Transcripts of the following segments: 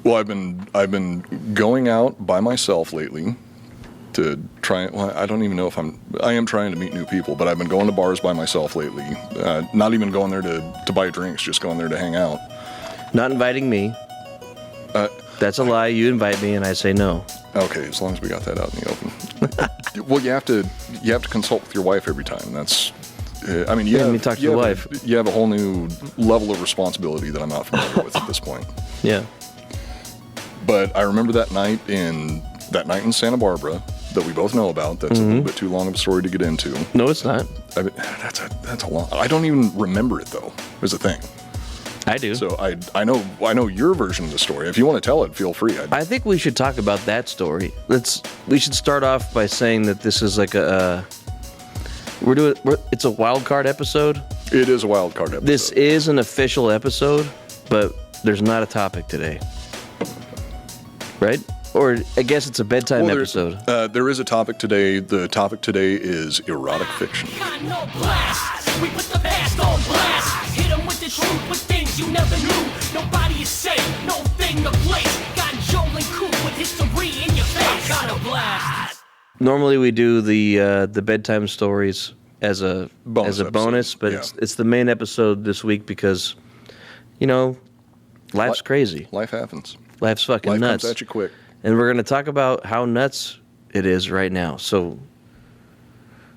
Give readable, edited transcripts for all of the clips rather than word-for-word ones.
Well, I've been going out by myself lately to try. Well, I don't even know if I am trying to meet new people, but I've been going to bars by myself lately. Not even going there to buy drinks, just going there to hang out. Not inviting me. That's a lie. You invite me, and I say no. Okay, as long as we got that out in the open. Well, you have to consult with your wife every time. That's. I mean, you talk to your wife. You have a whole new level of responsibility that I'm not familiar with at this point. Yeah. But I remember that night in Santa Barbara that we both know about. That's a little bit too long of a story to get into. No, it's not. I mean, that's a long. I don't even remember it though. Is the thing. I do. So I know your version of the story. If you want to tell it, feel free. I think we should talk about that story. We should start off by saying that this is like it's a wild card episode. It is a wild card episode. This is an official episode, but there's not a topic today. Right? Or I guess it's a bedtime episode. There is a topic today. The topic today is erotic fiction. We put the past on blast. Hit them with the truth, with things you never knew. Nobody is safe, no thing to place. Got Joel and Coop with history in your face. Iconoblast. Normally we do the bedtime stories as a bonus, but it's the main episode this week because, life's crazy. Life happens. Life's fucking nuts. Life comes at you quick. And we're going to talk about how nuts it is right now. So,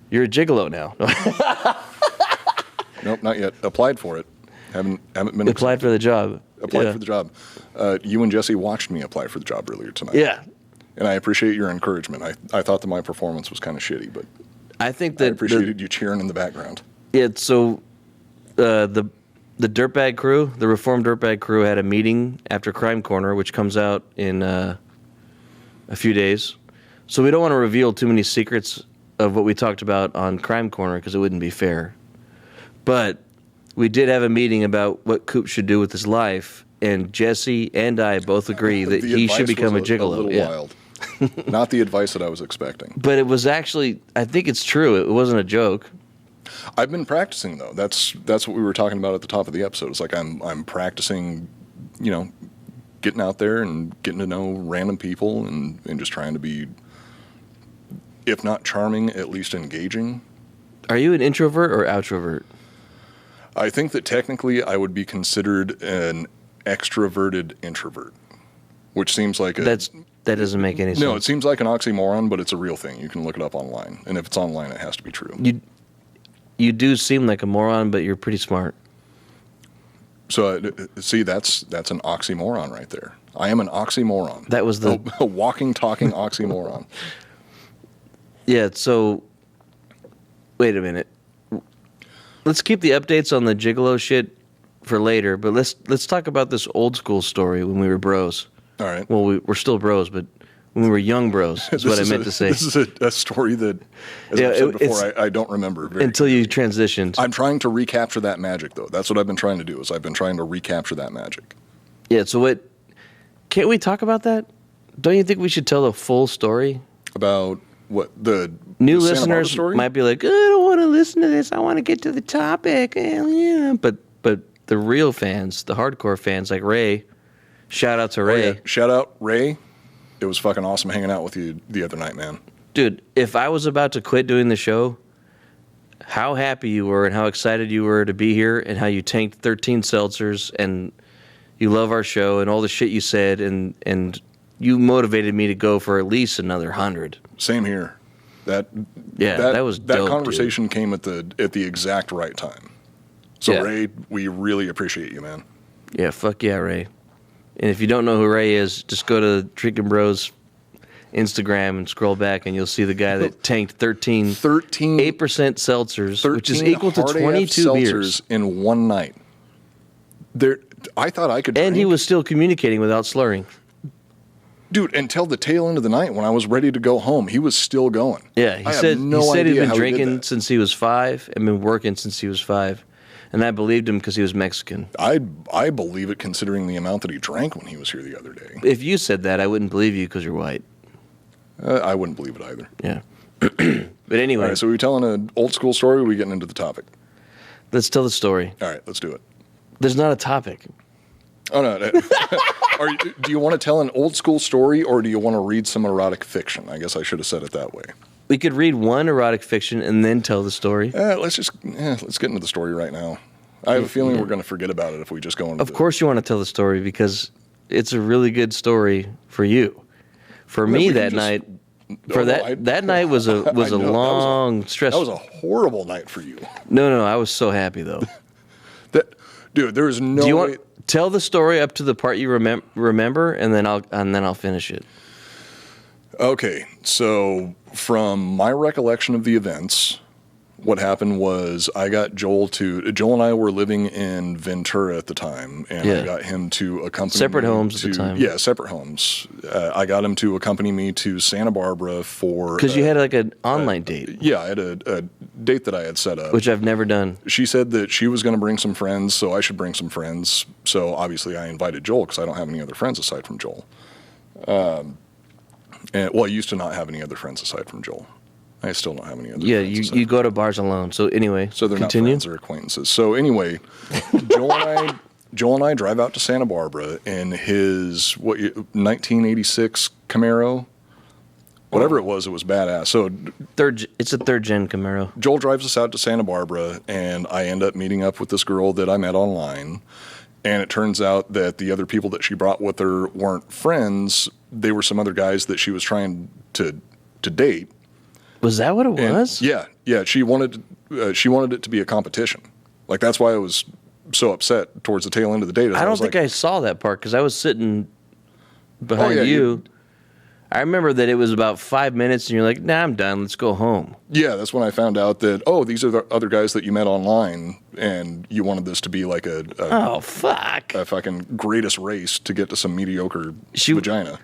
you're a gigolo now. Nope, not yet. Applied for it. Haven't been applied for the job. Applied for the job. You and Jesse watched me apply for the job earlier tonight. Yeah. And I appreciate your encouragement. I thought that my performance was kind of shitty, but I think that I appreciated you cheering in the background. Yeah. So, the Dirtbag crew, the Reformed Dirtbag crew, had a meeting after Crime Corner, which comes out in a few days. So we don't want to reveal too many secrets of what we talked about on Crime Corner because it wouldn't be fair. But we did have a meeting about what Coop should do with his life, and Jesse and I both agree that he should become a gigolo. A little wild. Not the advice that I was expecting. But it was actually, I think it's true. It wasn't a joke. I've been practicing though. That's what we were talking about at the top of the episode. It's like I'm practicing, getting out there and getting to know random people and just trying to be, if not charming, at least engaging. Are you an introvert or outrovert? I think that technically I would be considered an extroverted introvert, which seems like that doesn't make any sense. No, it seems like an oxymoron, but it's a real thing. You can look it up online, and if it's online, it has to be true. You do seem like a moron, but you're pretty smart. So, see, that's an oxymoron right there. I am an oxymoron. That was a walking, talking oxymoron. Yeah, so, wait a minute. Let's keep the updates on the gigolo shit for later, but let's talk about this old school story when we were bros. All right. Well, we're still bros, but when we were young bros is what I meant to say. This is a story that, as I've said before, I don't remember until you transitioned. I'm trying to recapture that magic, though. That's what I've been trying to do, is I've been trying to recapture that magic. Yeah, so can't we talk about that? Don't you think we should tell the full story? About what? The new the listeners might be like, I don't want to listen to this. I want to get to the topic. Yeah. But the real fans, the hardcore fans like Ray, shout out to Ray. Oh, yeah. Shout out, Ray. It was fucking awesome hanging out with you the other night, man. Dude, if I was about to quit doing the show, how happy you were and how excited you were to be here and how you tanked 13 seltzers and you love our show and all the shit you said and you motivated me to go for at least another 100. Same here. That was dope, that conversation dude. Came at the exact right time. So yeah. Ray, we really appreciate you, man. Yeah, fuck yeah, Ray. And if you don't know who Ray is, just go to Drinking Bros Instagram and scroll back, and you'll see the guy that tanked 13 8% seltzers, which is equal to 22 beers in one night. I thought I could. And he was still communicating without slurring. Dude, until the tail end of the night when I was ready to go home, he was still going. Yeah, he said he'd been drinking since he was 5 and been working since he was 5. And I believed him because he was Mexican. I believe it considering the amount that he drank when he was here the other day. If you said that, I wouldn't believe you because you're white. I wouldn't believe it either. Yeah. But anyway. All right, so we're telling an old school story or are we getting into the topic? Let's tell the story. All right, let's do it. There's not a topic. Oh no! Do you want to tell an old school story, or do you want to read some erotic fiction? I guess I should have said it that way. We could read one erotic fiction and then tell the story. Let's get into the story right now. I have a feeling we're going to forget about it if we just go into. Of course, you want to tell the story because it's a really good story for you. For me, that night. That night was a long, stressful. That was a horrible night for you. No, I was so happy though. Dude, there is no. Do you way. want tell the story up to the part you remember, and then I'll finish it. Okay, so from my recollection of the events, what happened was I got Joel and I were living in Ventura at the time, and I got him to accompany separate me homes at the time. Yeah, separate homes. I got him to accompany me to Santa Barbara for because you had like an online date. Yeah, I had a date that I had set up, which I've never done. She said that she was going to bring some friends, so I should bring some friends. So obviously, I invited Joel because I don't have any other friends aside from Joel. I used to not have any other friends aside from Joel. I still don't have any other friends. Yeah, you go to bars alone. So anyway, so they're continue. Not friends or acquaintances. So anyway, Joel and I drive out to Santa Barbara in his 1986 Camaro. Whatever it was badass. So it's a third gen Camaro. Joel drives us out to Santa Barbara, and I end up meeting up with this girl that I met online. And it turns out that the other people that she brought with her weren't friends. They were some other guys that she was trying to date. Was that what it was? Yeah. She wanted it to be a competition. Like that's why I was so upset towards the tail end of the date. I don't think I saw that part because I was sitting behind you. I remember that it was about 5 minutes, and you're like, "Nah, I'm done. Let's go home." Yeah, that's when I found out that these are the other guys that you met online, and you wanted this to be like a fucking greatest race to get to some mediocre vagina.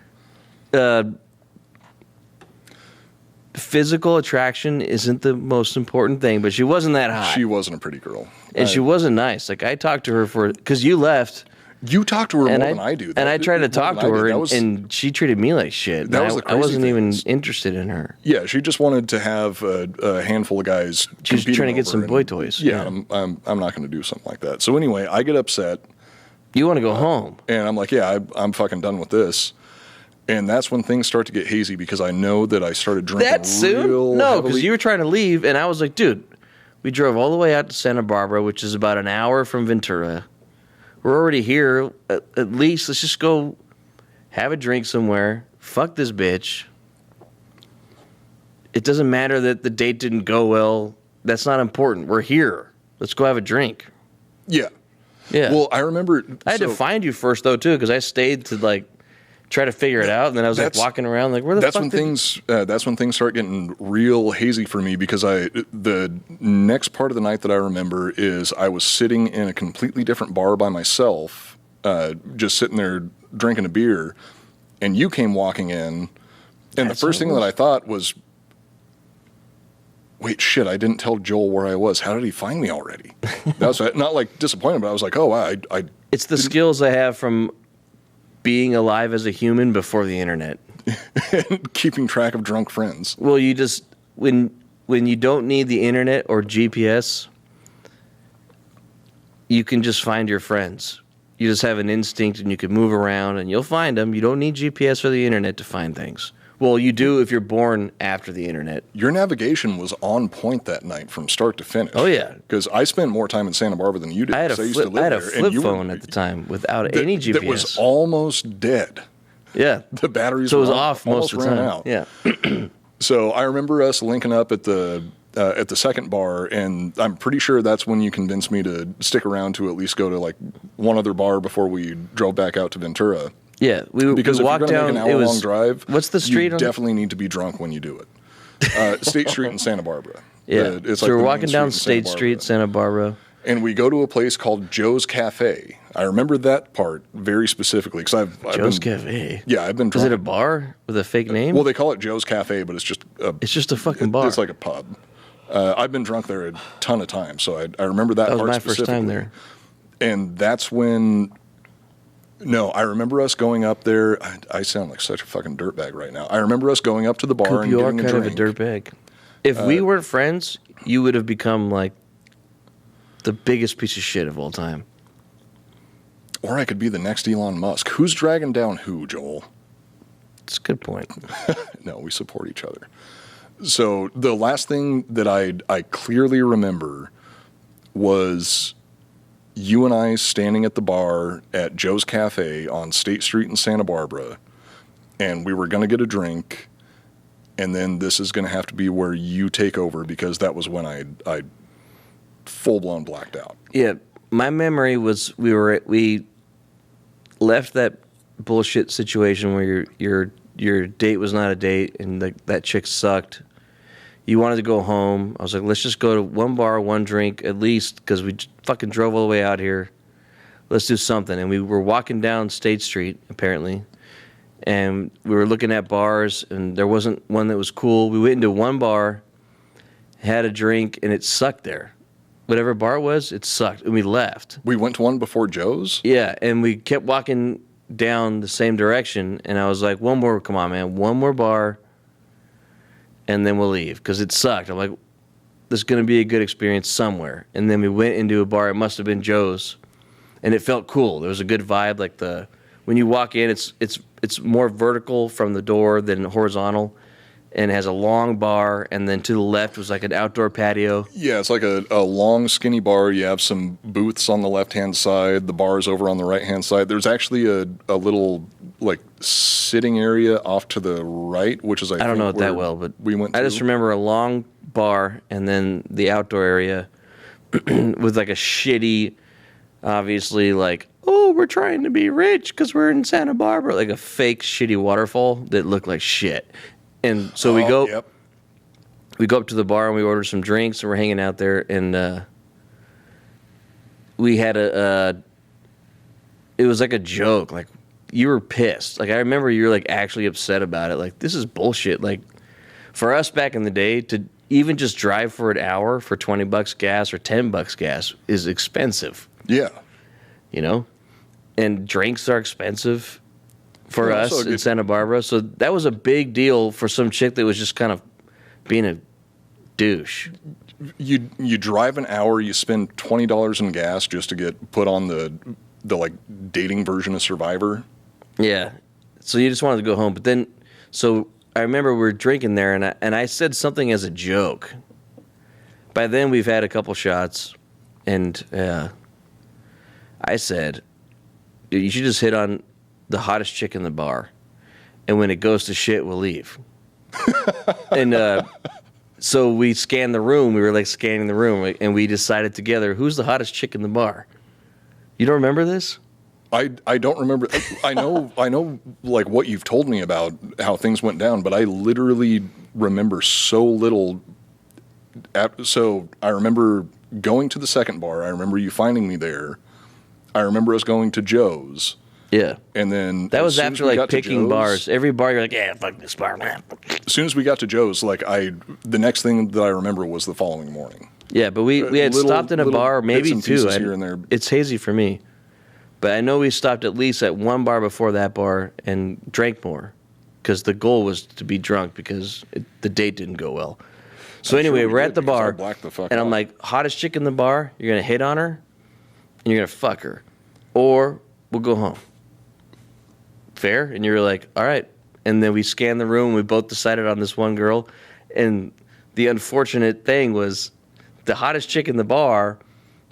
Physical attraction isn't the most important thing, but she wasn't that hot. She wasn't a pretty girl, and she wasn't nice. Like I talked to her because you left. You talk to her more than I do. And I tried to talk to her, and she treated me like shit. That was the crazy I wasn't thing. even interested in her. Yeah, she just wanted to have a handful of guys. She was trying to get some boy toys. Yeah, I'm not going to do something like that. So anyway, I get upset. You want to go home. And I'm like, yeah, I'm fucking done with this. And that's when things start to get hazy because I know that I started drinking that soon? real No, heavily. because you were trying to leave, and I was like, dude, we drove all the way out to Santa Barbara, which is about an hour from Ventura. We're already here. At least let's just go have a drink somewhere. Fuck this bitch. It doesn't matter that the date didn't go well. That's not important. We're here. Let's go have a drink. Yeah. Yeah. Well, I remember. I had to find you first, though, too, because I stayed to, try to figure it out, and then I was walking around where the fuck that's when things start getting real hazy for me because the next part of the night that I remember is I was sitting in a completely different bar by myself, just sitting there drinking a beer, and you came walking in, and the first thing that I thought was, wait, shit, I didn't tell Joel where I was. How did he find me already? That was not disappointed, but I was like, oh wow, it's the skills I have from being alive as a human before the internet. Keeping track of drunk friends. Well, you just when you don't need the internet or GPS, you can just find your friends. You just have an instinct, and you can move around, and you'll find them. You don't need GPS or the internet to find things. Well, you do if you're born after the internet. Your navigation was on point that night from start to finish. Oh, yeah. Because I spent more time in Santa Barbara than you did. I had a flip phone at the time without any GPS. That was almost dead. Yeah. The batteries so it was were off most of the time. Out. Yeah. So I remember us linking up at the second bar, and I'm pretty sure that's when you convinced me to stick around to at least go to one other bar before we drove back out to Ventura. Yeah, because we if walked you're down. going to make an hour-long drive, what's the street? You definitely need to be drunk when you do it. State Street in Santa Barbara. Yeah, so we're walking down State Street, Santa Barbara, and we go to a place called Joe's Cafe. I remember that part very specifically because I've Joe's Cafe. Yeah, I've been drunk. Is it a bar with a fake name? Well, they call it Joe's Cafe, but it's just a fucking bar. It's like a pub. I've been drunk there a ton of times, so I remember that part specifically. That was my first time there. And that's when... No, I remember us going up there. I sound like such a fucking dirtbag right now. I remember us going up to the bar and getting a drink. You are kind of a dirtbag. If we weren't friends, you would have become the biggest piece of shit of all time. Or I could be the next Elon Musk. Who's dragging down who, Joel? It's a good point. No, we support each other. So the last thing that I clearly remember was you and I standing at the bar at Joe's Cafe on State Street in Santa Barbara, and we were going to get a drink, and then this is going to have to be where you take over because that was when I full-blown blacked out. Yeah, my memory was we left that bullshit situation where your date was not a date and that chick sucked. You wanted to go home. I was like, let's just go to one bar, one drink at least, because we fucking drove all the way out here. Let's do something. And we were walking down State Street, apparently, and we were looking at bars, and there wasn't one that was cool. We went into one bar, had a drink, and it sucked there. Whatever bar it was, it sucked, and we left. We went to one before Joe's? Yeah, and we kept walking down the same direction, and I was like, one more, come on, man, one more bar, and then we'll leave, because it sucked. I'm like, there's going to be a good experience somewhere. And then we went into a bar, it must have been Joe's, and it felt cool. There was a good vibe, like when you walk in, it's more vertical from the door than horizontal, and it has a long bar, and then to the left was like an outdoor patio. Yeah, it's like a long, skinny bar. You have some booths on the left-hand side. The bar's over on the right-hand side. There's actually a little, like, sitting area off to the right, which is, I don't know it where that well, but we went I just remember a long bar and then the outdoor area with, like, a shitty, obviously, like, oh, we're trying to be rich because we're in Santa Barbara, like a fake shitty waterfall that looked like shit. And so we go up to the bar and we order some drinks and we're hanging out there, and we had it was like a joke. Like, you were pissed. Like, I remember you were like actually upset about it. Like, this is bullshit. Like, for us back in the day to even just drive for an hour for $20 gas or $10 gas is expensive. Yeah. You know? And drinks are expensive for us in Santa Barbara. So that was a big deal for some chick that was just kind of being a douche. You drive an hour, you spend $20 in gas just to get put on the like dating version of Survivor. Yeah. So you just wanted to go home. But then, so I remember we were drinking there, and I said something as a joke. By then we've had a couple shots, and I said, you should just hit on the hottest chick in the bar, and when it goes to shit, we'll leave. And so we scanned the room. We were like scanning the room, and we decided together, who's the hottest chick in the bar? You don't remember this? I don't remember. I know like what you've told me about how things went down, but I literally remember so little. So I remember going to the second bar. I remember you finding me there. I remember us going to Joe's. Yeah. And then that was after like picking bars. Every bar you're like, yeah, fuck this bar, man. As soon as we got to Joe's, like the next thing that I remember was the following morning. Yeah, but we had stopped in a bar, maybe two. Here and there. It's hazy for me. But I know we stopped at least at one bar before that bar and drank more, because the goal was to be drunk because the date didn't go well. So anyway, we're at the bar, and I'm like, hottest chick in the bar, you're going to hit on her, and you're going to fuck her, or we'll go home. Fair? And you were like, all right. And then we scanned the room, we both decided on this one girl, and the unfortunate thing was the hottest chick in the bar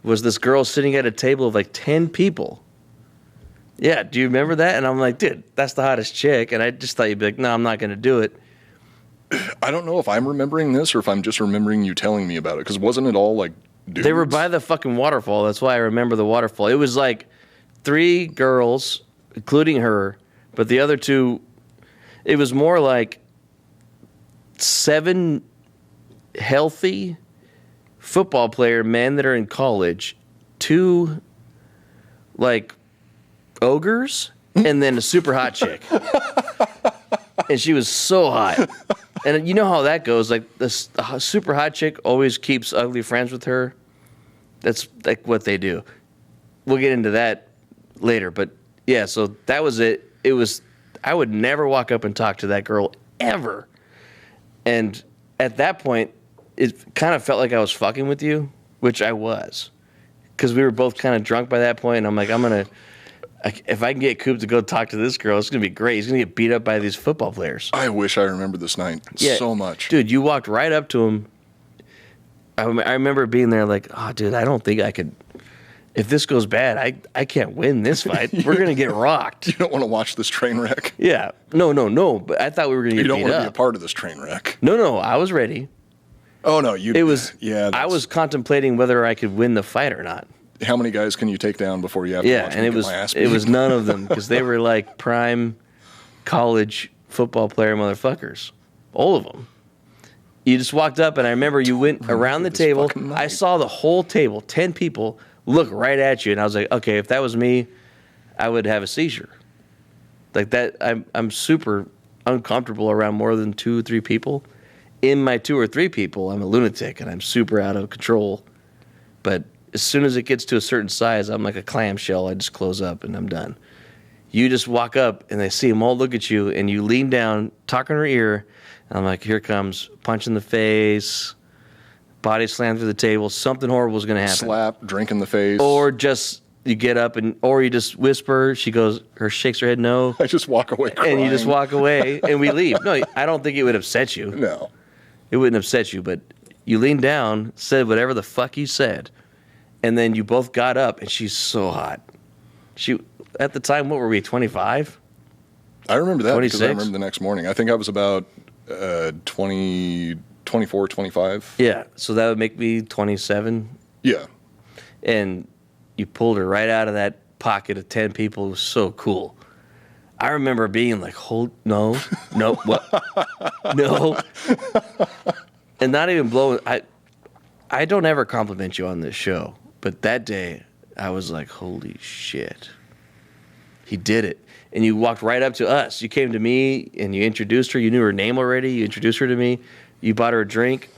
was this girl sitting at a table of like 10 people. Yeah, do you remember that? And I'm like, dude, that's the hottest chick. And I just thought you'd be like, no, I'm not going to do it. I don't know if I'm remembering this or if I'm just remembering you telling me about it, because wasn't it all like dudes? They were by the fucking waterfall. That's why I remember the waterfall. It was like 3 girls, including her, but the other 2, it was more like 7 healthy football player men that are in college, 2 like ogres, and then a super hot chick. And she was so hot. And you know how that goes. Like, the super hot chick always keeps ugly friends with her. That's like what they do. We'll get into that later. But yeah, so that was it. It was, I would never walk up and talk to that girl ever. And at that point, it kind of felt like I was fucking with you, which I was. Because we were both kind of drunk by that point, and I'm like, I'm going to if I can get Coop to go talk to this girl, it's going to be great. He's going to get beat up by these football players. I wish I remembered this night so much. Dude, you walked right up to him. I remember being there like, oh, dude, I don't think I could. If this goes bad, I can't win this fight. We're going to get rocked. You don't want to watch this train wreck. Yeah. No. But I thought we were going to get beat up. You don't want to be a part of this train wreck. No. I was ready. Oh, no. I was contemplating whether I could win the fight or not. How many guys can you take down before you have to watch me get my ass beat? It was none of them because they were like prime college football player motherfuckers. All of them. You just walked up, and I remember you went around the table. I saw the whole table, 10 people, look right at you, and I was like, okay, if that was me, I would have a seizure. Like that, I'm super uncomfortable around more than 2 or 3 people. In my 2 or 3 people, I'm a lunatic, and I'm super out of control. But as soon as it gets to a certain size, I'm like a clamshell. I just close up, and I'm done. You just walk up, and they see them all look at you, and you lean down, talk in her ear, and I'm like, here comes, punch in the face, body slam through the table. Something horrible is going to happen. Slap, drink in the face. Or just you get up or you just whisper. She shakes her head no. I just walk away crying. And you just walk away and we leave. No, I don't think it would upset you. No. It wouldn't upset you, but you leaned down, said whatever the fuck you said, and then you both got up, and she's so hot. She, at the time, what were we, 25? I remember that 26? because I remember the next morning. I think I was about 24, 25. Yeah, so that would make me 27. Yeah. And you pulled her right out of that pocket of 10 people. It was so cool. I remember being like, no, what? No. And not even blowing. I don't ever compliment you on this show, but that day I was like, holy shit. He did it. And you walked right up to us. You came to me and you introduced her. You knew her name already. You introduced her to me. You bought her a drink.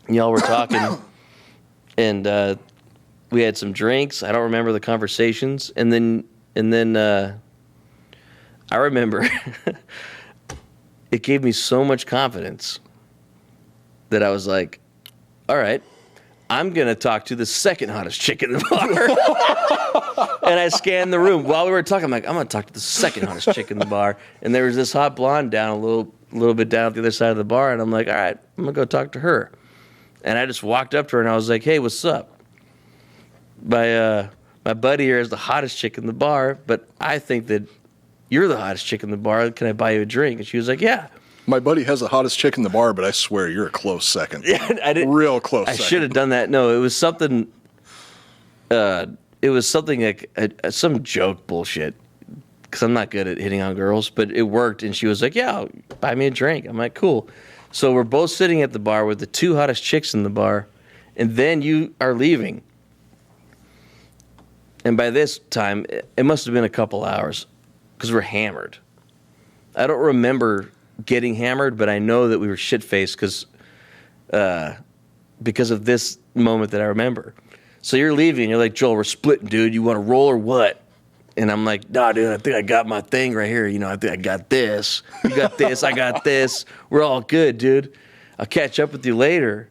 And y'all were talking. And we had some drinks. I don't remember the conversations. And then I remember it gave me so much confidence that I was like, all right, I'm going to talk to the second hottest chick in the bar. And I scanned the room. While we were talking, I'm like, I'm going to talk to the second hottest chick in the bar. And there was this hot blonde down a little bit down at the other side of the bar. And I'm like, all right, I'm going to go talk to her. And I just walked up to her and I was like, hey, what's up? My buddy here is the hottest chick in the bar, but I think that you're the hottest chick in the bar. Can I buy you a drink? And she was like, yeah. My buddy has the hottest chick in the bar, but I swear you're a close second. Yeah, I didn't. Real close I second. should have done that. No, it was something. It was something like some joke bullshit. Because I'm not good at hitting on girls, but it worked. And she was like, yeah, buy me a drink. I'm like, cool. So we're both sitting at the bar with the 2 hottest chicks in the bar. And then you are leaving. And by this time, it must have been a couple hours. Because we're hammered. I don't remember getting hammered, but I know that we were shit-faced because of this moment that I remember. So you're leaving, and you're like, Joel, we're splitting, dude. You want to roll or what? And I'm like, nah, dude, I think I got my thing right here. You know, I think I got this. You got this, I got this. We're all good, dude. I'll catch up with you later.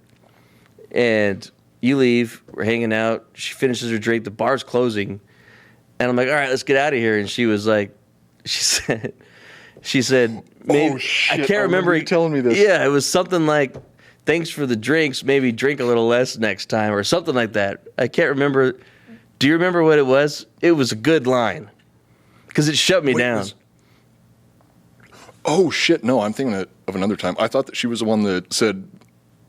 And you leave. We're hanging out. She finishes her drink. The bar's closing. And I'm like, all right, let's get out of here. And she was like, she said, maybe, oh, shit. I can't remember you telling me this. Yeah, it was something like, thanks for the drinks, maybe drink a little less next time, or something like that. I can't remember. Do you remember what it was? It was a good line. Because it shut me down. Oh, shit. No, I'm thinking of another time. I thought that she was the one that said,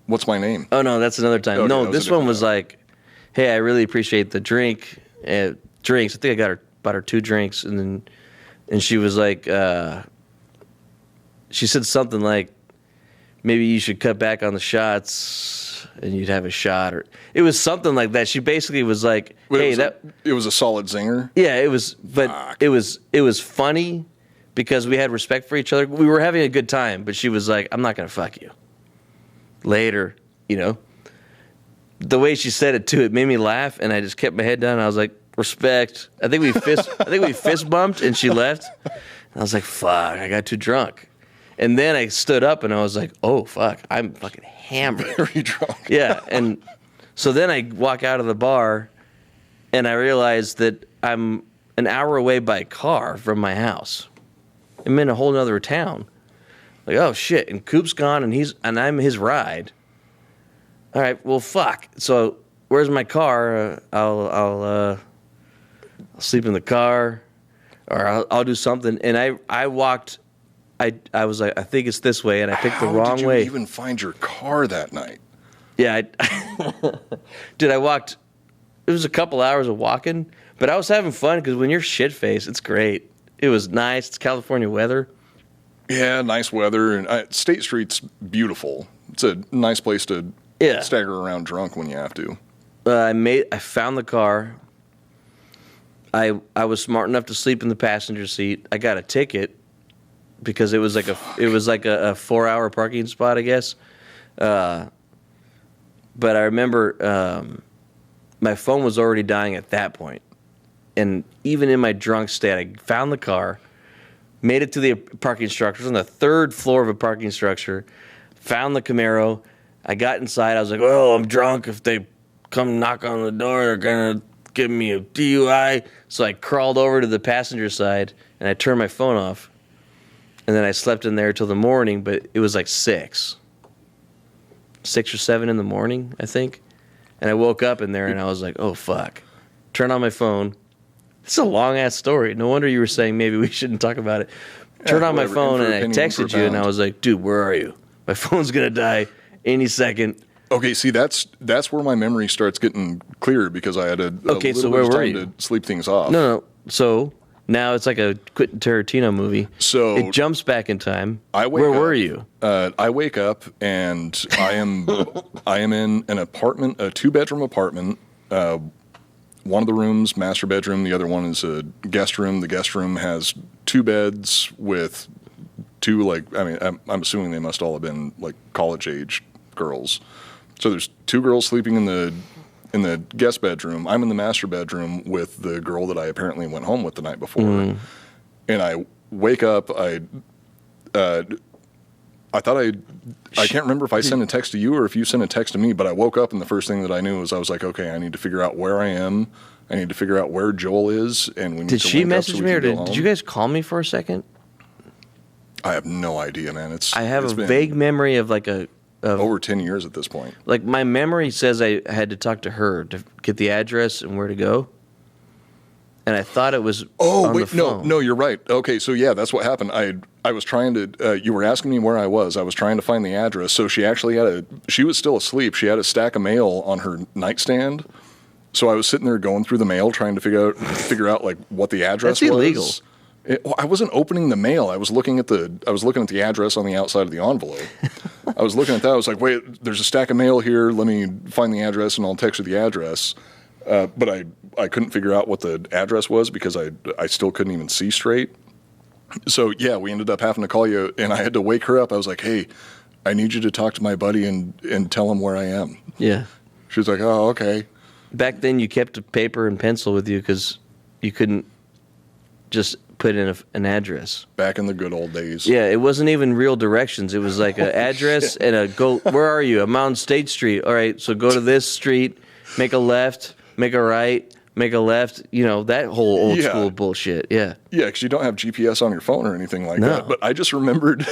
what's my name? Oh, no, that's another time. Okay, no, this one was like, hey, I really appreciate the drinks. I think I bought her 2 drinks, and she was like, she said something like, maybe you should cut back on the shots and you'd have a shot, or it was something like that. She basically was like, hey, it was a solid zinger. Yeah, it was, but Fuck. it was funny because we had respect for each other. We were having a good time, but she was like, I'm not going to fuck you. Later, you know. The way she said it too, it made me laugh, and I just kept my head down. And I was like, respect. I think we fist bumped, and she left. And I was like, fuck, I got too drunk. And then I stood up, and I was like, oh, fuck, I'm fucking hammered. Very drunk. Yeah, and so then I walk out of the bar, and I realize that I'm an hour away by car from my house. I'm in a whole other town. Like, oh shit! And Coop's gone, and I'm his ride. All right, well, fuck. So where's my car? I'll sleep in the car, or I'll do something. And I walked. I was like, I think it's this way, and I picked the wrong way. How did you even find your car that night? Yeah, dude, I walked. It was a couple hours of walking, but I was having fun because when you're shit-faced, it's great. It was nice. It's California weather. Yeah, nice weather, and State Street's beautiful. It's a nice place to stagger around drunk when you have to. I found the car. I was smart enough to sleep in the passenger seat. I got a ticket because it was like a 4-hour parking spot, I guess. But I remember my phone was already dying at that point. And even in my drunk state, I found the car, made it to the parking structure. It was on the third floor of a parking structure, found the Camaro. I got inside. I was like, oh, I'm drunk. If they come knock on the door, they're going to give me a DUI. So I crawled over to the passenger side, and I turned my phone off. And then I slept in there till the morning, but it was like 6 or 7 in the morning, I think. And I woke up in there, and I was like, oh, fuck. Turn on my phone. It's a long-ass story. No wonder you were saying maybe we shouldn't talk about it. Turn on my phone, and I texted you, and I was like, dude, where are you? My phone's going to die any second. Okay, see, that's where my memory starts getting clearer because I had a little bit of time to sleep things off. No. So now it's like a Quentin Tarantino movie. So it jumps back in time. Where were you? I wake up and I am in an apartment, a 2-bedroom apartment. One of the rooms, master bedroom. The other one is a guest room. The guest room has 2 beds with 2, I'm assuming they must all have been like college age girls. So there's 2 girls sleeping in the guest bedroom. I'm in the master bedroom with the girl that I apparently went home with the night before. And I wake up. I thought I can't remember if I sent a text to you or if you sent a text to me, but I woke up and the first thing that I knew was I was like, okay, I need to figure out where I am. I need to figure out where Joel is, and we need did to she link message up so me, or we can go did home. you guys call me for a second? I have no idea, man. I have a vague memory of like over 10 years at this point. Like my memory says I had to talk to her to get the address and where to go. And I thought it was on the phone. No, you're right. Okay, so yeah, that's what happened. I was trying to, you were asking me where I was. I was trying to find the address. So she actually she was still asleep. She had a stack of mail on her nightstand. So I was sitting there going through the mail trying to figure out like what the address was. That's illegal. I wasn't opening the mail. I was looking at the address on the outside of the envelope. I was looking at that. I was like, wait, there's a stack of mail here. Let me find the address and I'll text you the address. But I couldn't figure out what the address was because I still couldn't even see straight. So yeah, we ended up having to call you, and I had to wake her up. I was like, hey, I need you to talk to my buddy and tell him where I am. Yeah. She was like, oh, okay. Back then you kept a paper and pencil with you because you couldn't just put in an address. Back in the good old days. Yeah, it wasn't even real directions. It was like an address shit. And a go, where are you? I'm on State Street. All right, so go to this street, make a left, make a right, make a left. You know, that whole old school bullshit. Yeah. Yeah, because you don't have GPS on your phone or anything like that. But I just remembered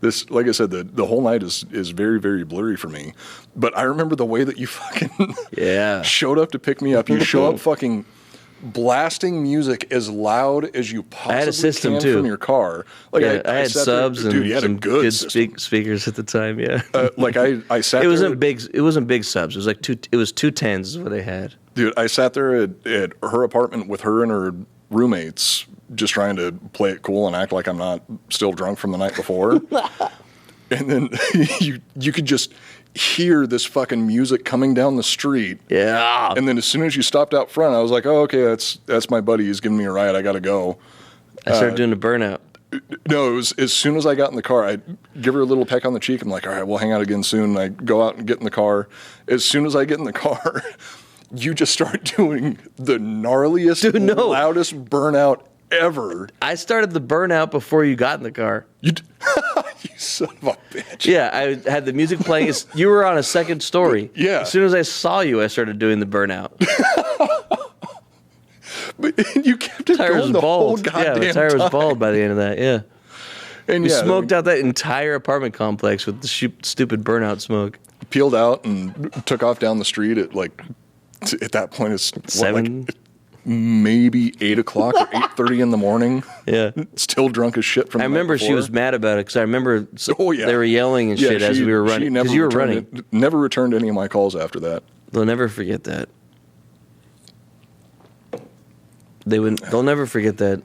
this, like I said, the whole night is very, very blurry for me. But I remember the way that you fucking showed up to pick me up. You show up fucking blasting music as loud as you possibly I had a system can too. From your car. Like I had subs there, and some good speakers at the time. Yeah, I sat. It wasn't big. It wasn't big subs. It was like It was 210s is what they had. Dude, I sat there at her apartment with her and her roommates, just trying to play it cool and act like I'm not still drunk from the night before. And then you could just hear this fucking music coming down the street. Yeah. And then as soon as you stopped out front, I was like, oh, okay, that's my buddy. He's giving me a ride. I got to go. I started doing a burnout. No, it was as soon as I got in the car, I'd give her a little peck on the cheek. I'm like, all right, we'll hang out again soon. And I go out and get in the car. As soon as I get in the car, you just start doing the gnarliest, loudest burnout ever. I started the burnout before you got in the car. You son of a bitch. Yeah, I had the music playing. You were on a second story. Yeah. As soon as I saw you, I started doing the burnout. But you kept it Tire going was the whole bald. Yeah, goddamn the tire was time. bald by the end of that. Yeah. And We yeah, smoked out that entire apartment complex with the stupid burnout smoke. peeled out and took off down the street at like, at that point it's what, 7? like maybe 8 o'clock or 8:30 in the morning. Yeah. Still drunk as shit from I the night remember she before. was mad about it because I remember Oh, yeah. they were yelling and shit as we were running. Because you were running. Never returned any of my calls after that. They'll never forget that. They'll never forget that.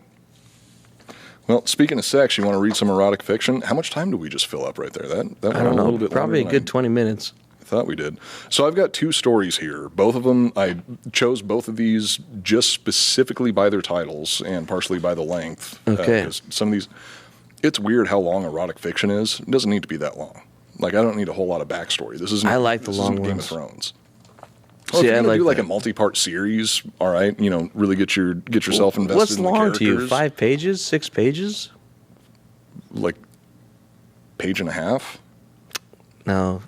Well, speaking of sex, you want to read some erotic fiction? How much time do we just fill up right there? That I went don't a little know. bit Probably a longer than good 20 minutes. I thought we did. So I've got 2 stories here. Both of them, I chose both of these just specifically by their titles and partially by the length. Okay. 'Cause some of these, it's weird how long erotic fiction is. It doesn't need to be that long. Like, I don't need a whole lot of backstory. This isn't. I like the this long isn't Game of ones. Thrones. See, If you're I gonna like do like that. a multi-part series, all right, really get yourself invested What's in the long to you? characters. 5 pages? 6 pages? Like, page and a half? No.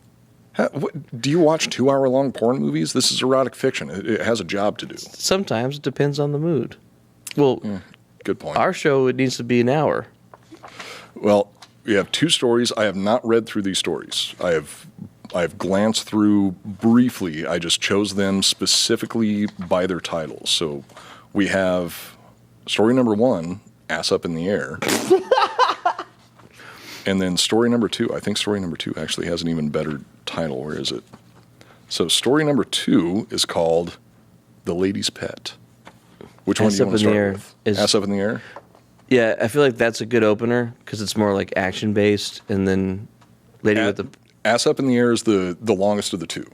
Do you watch 2-hour-long porn movies? This is erotic fiction. It has a job to do. Sometimes it depends on the mood. Well, Good point. our show, it needs to be an hour. Well, we have 2 stories. I have not read through these stories. I have glanced through briefly. I just chose them specifically by their titles. So we have story number 1, Ass Up in the Air. And then story number 2, I think story number 2 actually has an even better title. Where is it? So story number 2 is called The Lady's Pet. Which one do Ass you Up want to in the start Air with? is- Ass Up in the Air? Yeah, I feel like that's a good opener because it's more like action based, and then Lady with the. Ass Up in the Air is the longest of the 2.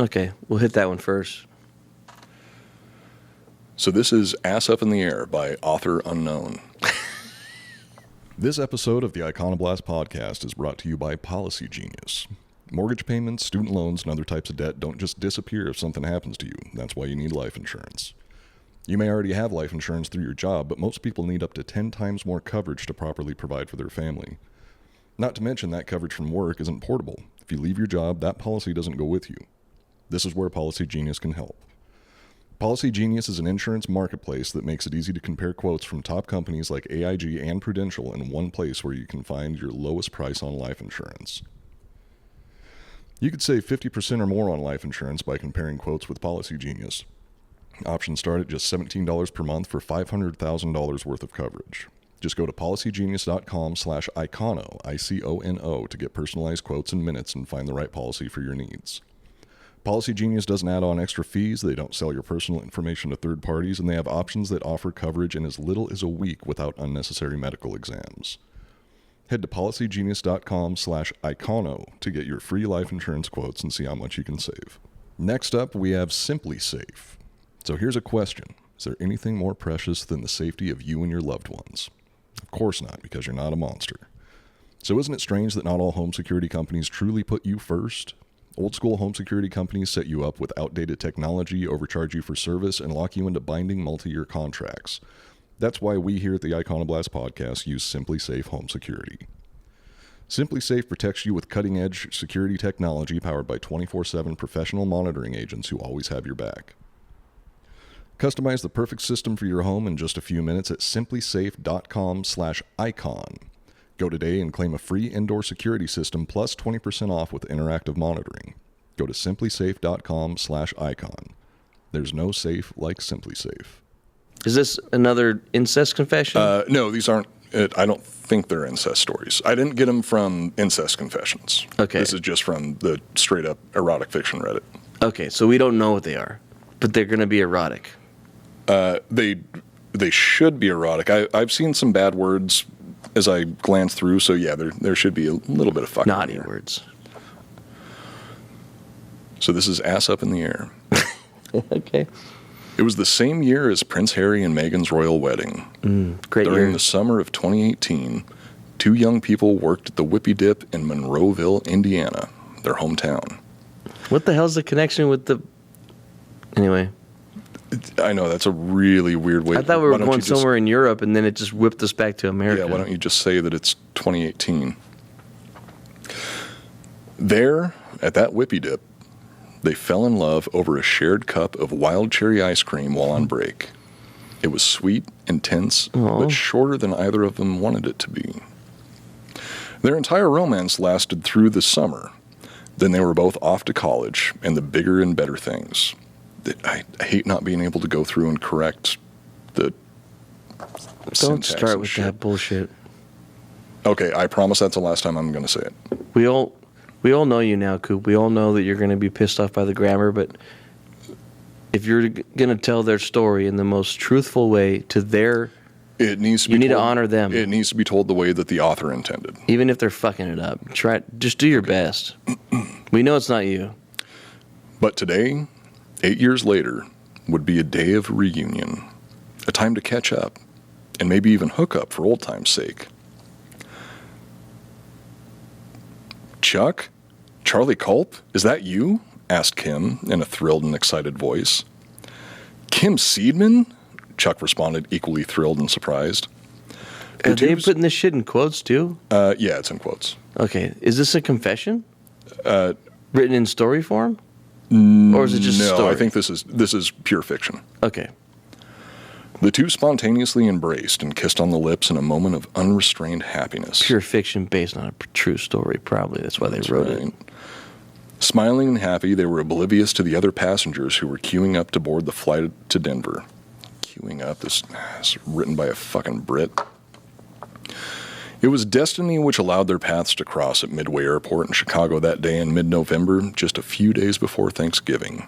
Okay, we'll hit that one first. So this is Ass Up in the Air by author unknown. This episode of the Iconoblast podcast is brought to you by Policy Genius. Mortgage payments, student loans, and other types of debt don't just disappear if something happens to you. That's why you need life insurance. You may already have life insurance through your job, but most people need up to 10 times more coverage to properly provide for their family. Not to mention that coverage from work isn't portable. If you leave your job, that policy doesn't go with you. This is where Policy Genius can help. Policy Genius is an insurance marketplace that makes it easy to compare quotes from top companies like AIG and Prudential in one place where you can find your lowest price on life insurance. You could save 50% or more on life insurance by comparing quotes with Policy Genius. Options start at just $17 per month for $500,000 worth of coverage. Just go to policygenius.com/icono, ICONO, to get personalized quotes in minutes and find the right policy for your needs. Policy Genius doesn't add on extra fees, they don't sell your personal information to third parties, and they have options that offer coverage in as little as a week without unnecessary medical exams. Head to policygenius.com/icono to get your free life insurance quotes and see how much you can save. Next up, we have Simply Safe. So here's a question. Is there anything more precious than the safety of you and your loved ones? Of course not, because you're not a monster. So isn't it strange that not all home security companies truly put you first? Old school home security companies set you up with outdated technology, overcharge you for service, and lock you into binding multi-year contracts. That's why we here at the Iconoblast podcast use Simply Safe Home Security. Simply Safe protects you with cutting-edge security technology powered by 24/7 professional monitoring agents who always have your back. Customize the perfect system for your home in just a few minutes at simplysafe.com/icon. Go today and claim a free indoor security system plus 20% off with interactive monitoring. Go to simplysafe.com/icon. There's no safe like Simply Safe. Is this another incest confession? No, these aren't. I don't think they're incest stories. I didn't get them from Incest Confessions. Okay. This is just from the straight up erotic fiction Reddit. Okay, so we don't know what they are, but they're going to be erotic. They should be erotic. I've seen some bad words as I glance through, so yeah, there should be a little bit of fucking Naughty in here. words. So this is Ass Up in the Air. Okay. It was the same year as Prince Harry and Meghan's royal wedding. Great During year. the summer of 2018, 2 young people worked at the Whippy Dip in Monroeville, Indiana, their hometown. What the hell's the connection with the... Anyway, I know, that's a really weird way. I thought we why were don't going you just- somewhere in Europe, and then it just whipped us back to America. Yeah, why don't you just say that it's 2018? There, at that Whippy Dip, they fell in love over a shared cup of wild cherry ice cream while on break. It was sweet, intense, Aw. but shorter than either of them wanted it to be. Their entire romance lasted through the summer. Then they were both off to college and the bigger and better things. I hate not being able to go through and correct the Don't syntax start and with shit. that bullshit. Okay, I promise that's the last time I'm going to say it. We all know you now, Coop. We all know that you're going to be pissed off by the grammar, but if you're going to tell their story in the most truthful way to their, It needs to be you need to told- honor them. It needs to be told the way that the author intended. even if they're fucking it up, just do your best. We know it's not you. But today, 8 years later, would be a day of reunion, a time to catch up, and maybe even hook up for old time's sake. Chuck? Charlie Culp? Is that you? Asked Kim in a thrilled and excited voice. Kim Seidman? Chuck responded, equally thrilled and surprised. Are they tubes- putting this shit in quotes too? Yeah, it's in quotes. Okay, is this a confession? Written in story form? Or is it just a No, story? I think this is pure fiction. Okay. The two spontaneously embraced and kissed on the lips in a moment of unrestrained happiness. Pure fiction based on a true story, probably. That's why they wrote it. Right. Smiling and happy, they were oblivious to the other passengers who were queuing up to board the flight to Denver. Queuing up, this is written by a fucking Brit. It was destiny which allowed their paths to cross at Midway Airport in Chicago that day in mid-November, just a few days before Thanksgiving.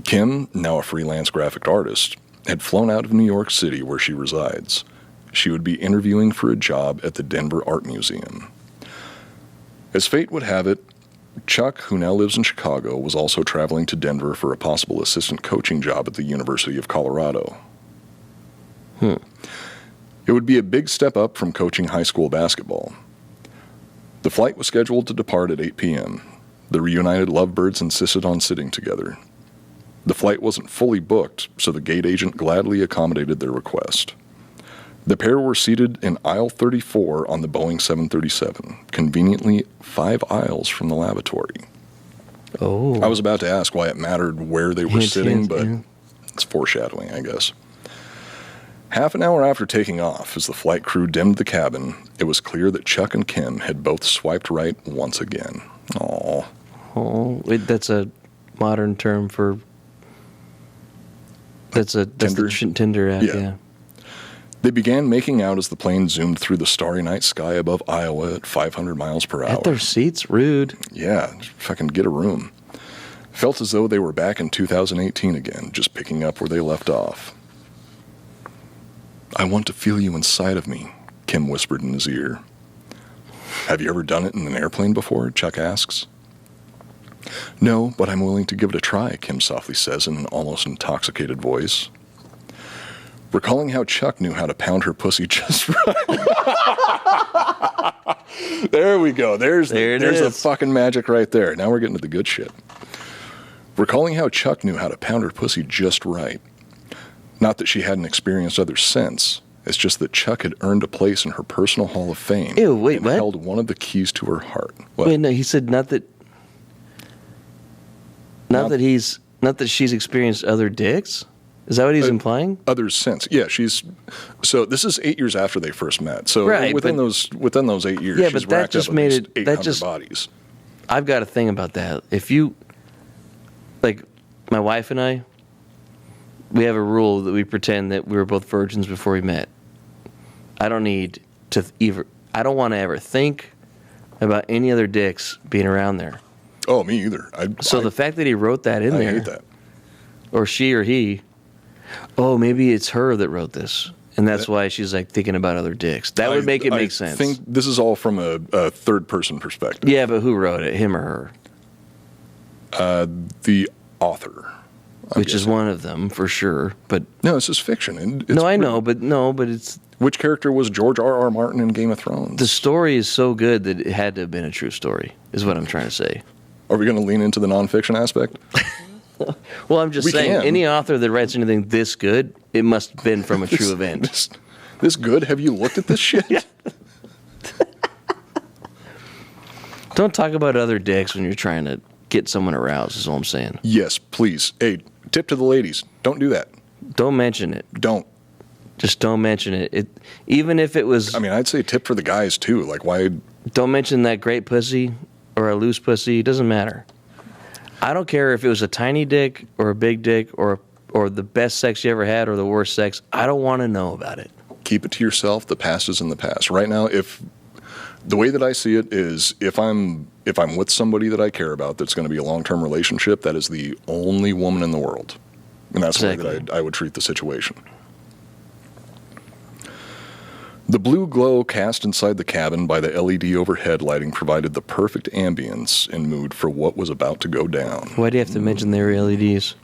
Kim, now a freelance graphic artist, had flown out of New York City where she resides. She would be interviewing for a job at the Denver Art Museum. As fate would have it, Chuck, who now lives in Chicago, was also traveling to Denver for a possible assistant coaching job at the University of Colorado. It would be a big step up from coaching high school basketball. The flight was scheduled to depart at 8 p.m. The reunited lovebirds insisted on sitting together. The flight wasn't fully booked, so the gate agent gladly accommodated their request. The pair were seated in aisle 34 on the Boeing 737, conveniently 5 aisles from the lavatory. Oh. I was about to ask why it mattered where they were Hint, sitting, hint, but yeah. it's foreshadowing, I guess. Half an hour after taking off, as the flight crew dimmed the cabin, it was clear that Chuck and Kim had both swiped right once again. Aww. Oh, wait, that's a modern term for. That's Tinder? the Tinder app, Yeah. yeah. They began making out as the plane zoomed through the starry night sky above Iowa at 500 miles per hour. At their seats, rude. Yeah, fucking get a room. Felt as though they were back in 2018 again, just picking up where they left off. I want to feel you inside of me, Kim whispered in his ear. Have you ever done it in an airplane before? Chuck asks. No, but I'm willing to give it a try, Kim softly says in an almost intoxicated voice. Recalling how Chuck knew how to pound her pussy just right. There we go. There's the is. fucking magic right there. Now we're getting to the good shit. Recalling how Chuck knew how to pound her pussy just right. Not that she hadn't experienced others since. It's just that Chuck had earned a place in her personal hall of fame. Ew, wait, and what? held one of the keys to her heart. What? Wait, no, he said not that she's experienced other dicks? Is that what he's implying? Others since. Yeah, so this is 8 years after they first met. So Right, within but- those 8 years, Yeah, she's but that racked just up at made least it- 800 bodies. I've got a thing about that. If you, like, my wife and I, we have a rule that we pretend that we were both virgins before we met. I don't need to I don't want to ever think about any other dicks being around there. Oh, me either. So the fact that he wrote that in I there, hate that. or she or he, maybe it's her that wrote this, and that's why she's like thinking about other dicks. That would make it make sense. I think this is all from a third-person perspective. Yeah, but who wrote it, him or her? The author. Which is one of them for sure. But No, this is fiction. And it's no, I written- know, but it's Which character was George R.R. Martin in Game of Thrones? the story is so good that it had to have been a true story. Is what I'm trying to say. Are we going to lean into the nonfiction aspect? Well, I'm just We saying, can. any author that writes anything this good, it must have been from a true event. This good? Have you looked at this shit? Yeah. Don't talk about other dicks when you're trying to get someone aroused, is all I'm saying. Yes, please. Hey, tip to the ladies. Don't do that. Don't mention it. Don't. Just don't mention it. Even if it was... I mean, I'd say tip for the guys, too. Like, why... Don't mention that great pussy or a loose pussy. It doesn't matter. I don't care if it was a tiny dick or a big dick or the best sex you ever had or the worst sex. I don't want to know about it. Keep it to yourself. The past is in the past. Right now, the way that I see it is if I'm with somebody that I care about that's going to be a long-term relationship, that is the only woman in the world. And that's the way that I would treat the situation. The blue glow cast inside the cabin by the LED overhead lighting provided the perfect ambience and mood for what was about to go down. Why do you have to mention they were LEDs?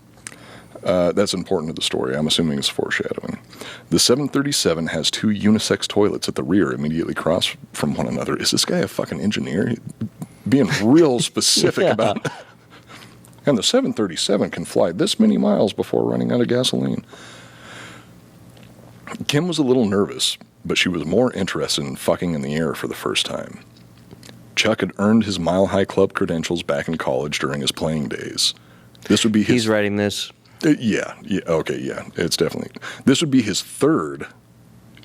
That's important to the story. I'm assuming it's foreshadowing. The 737 has 2 unisex toilets at the rear immediately across from one another. Is this guy a fucking engineer? Being real specific about it. And the 737 can fly this many miles before running out of gasoline. Kim was a little nervous, but she was more interested in fucking in the air for the first time. Chuck had earned his Mile High Club credentials back in college during his playing days. This would be his... He's writing this. Yeah, it's definitely... This would be his 3rd,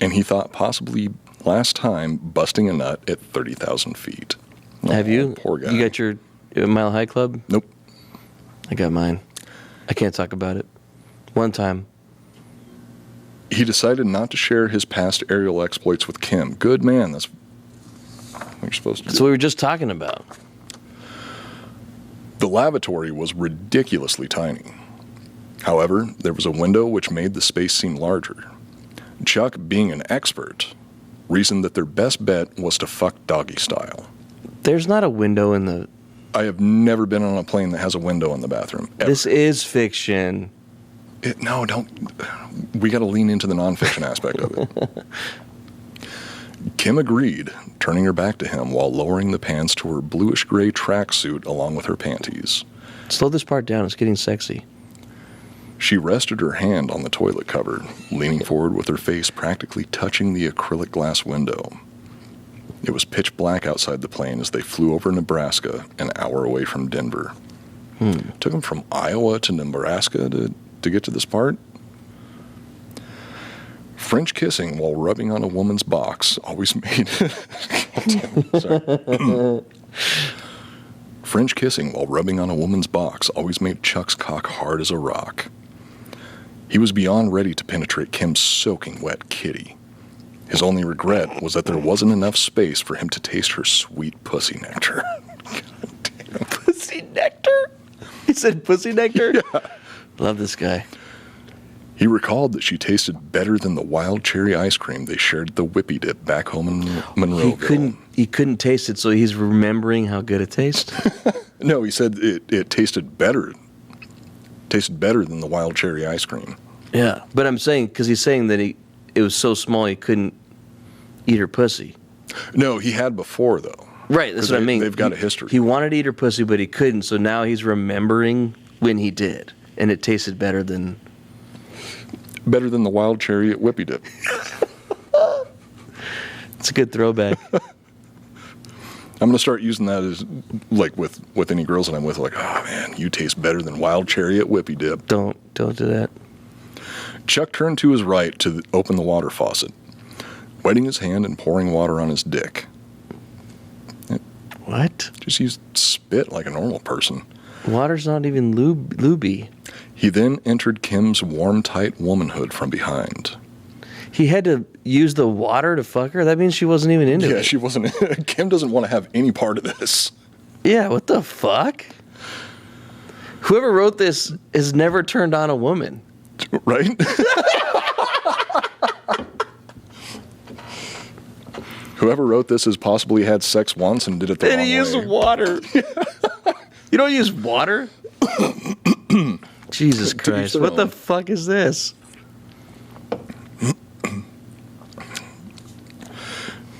and he thought possibly last time busting a nut at 30,000 feet. Have you? Poor guy. You got your Mile High Club? Nope. I got mine. I can't talk about it. One time. He decided not to share his past aerial exploits with Kim. Good man. That's what you're supposed to do. That's what we were just talking about. The lavatory was ridiculously tiny. However, there was a window which made the space seem larger. Chuck, being an expert, reasoned that their best bet was to fuck doggy style. There's not a window in the... I have never been on a plane that has a window in the bathroom. Ever. This is fiction. No, don't. We got to lean into the nonfiction aspect of it. Kim agreed, turning her back to him while lowering the pants to her bluish-gray tracksuit along with her panties. Slow this part down. It's getting sexy. She rested her hand on the toilet cover, leaning forward with her face practically touching the acrylic glass window. It was pitch black outside the plane as they flew over Nebraska, an hour away from Denver. It took them from Iowa to Nebraska to get to this part. French kissing while rubbing on a woman's box always made... French kissing while rubbing on a woman's box always made Chuck's cock hard as a rock. He was beyond ready to penetrate Kim's soaking wet kitty. His only regret was that there wasn't enough space for him to taste her sweet pussy nectar. God damn. Pussy nectar? He said pussy nectar? Yeah. Love this guy. He recalled that she tasted better than the wild cherry ice cream they shared at the Whippy Dip back home in Monroeville. He couldn't taste it, so he's remembering how good it tastes? No, he said it tasted better. Tasted better than the wild cherry ice cream. Yeah, but I'm saying, because he's saying that it was so small he couldn't eat her pussy. No, he had before, though. Right, that's what I mean. They've got a history. He wanted to eat her pussy, but he couldn't, so now he's remembering when he did, and it tasted better than... Better than the wild cherry at Whippy Dip. It's a good throwback. I'm going to start using that as, like, with any girls that I'm with, like, oh, man, you taste better than wild cherry at Whippy Dip. Don't do that. Chuck turned to his right to open the water faucet, wetting his hand and pouring water on his dick. What? Just use spit like a normal person. Water's not even lubey. He then entered Kim's warm, tight womanhood from behind. He had to use the water to fuck her? That means she wasn't even into it. Yeah, she wasn't. Kim doesn't want to have any part of this. Yeah, what the fuck? Whoever wrote this has never turned on a woman. Right? Whoever wrote this has possibly had sex once and did it the wrong way. And he used water. You don't use water? Jesus Christ. What the fuck is this?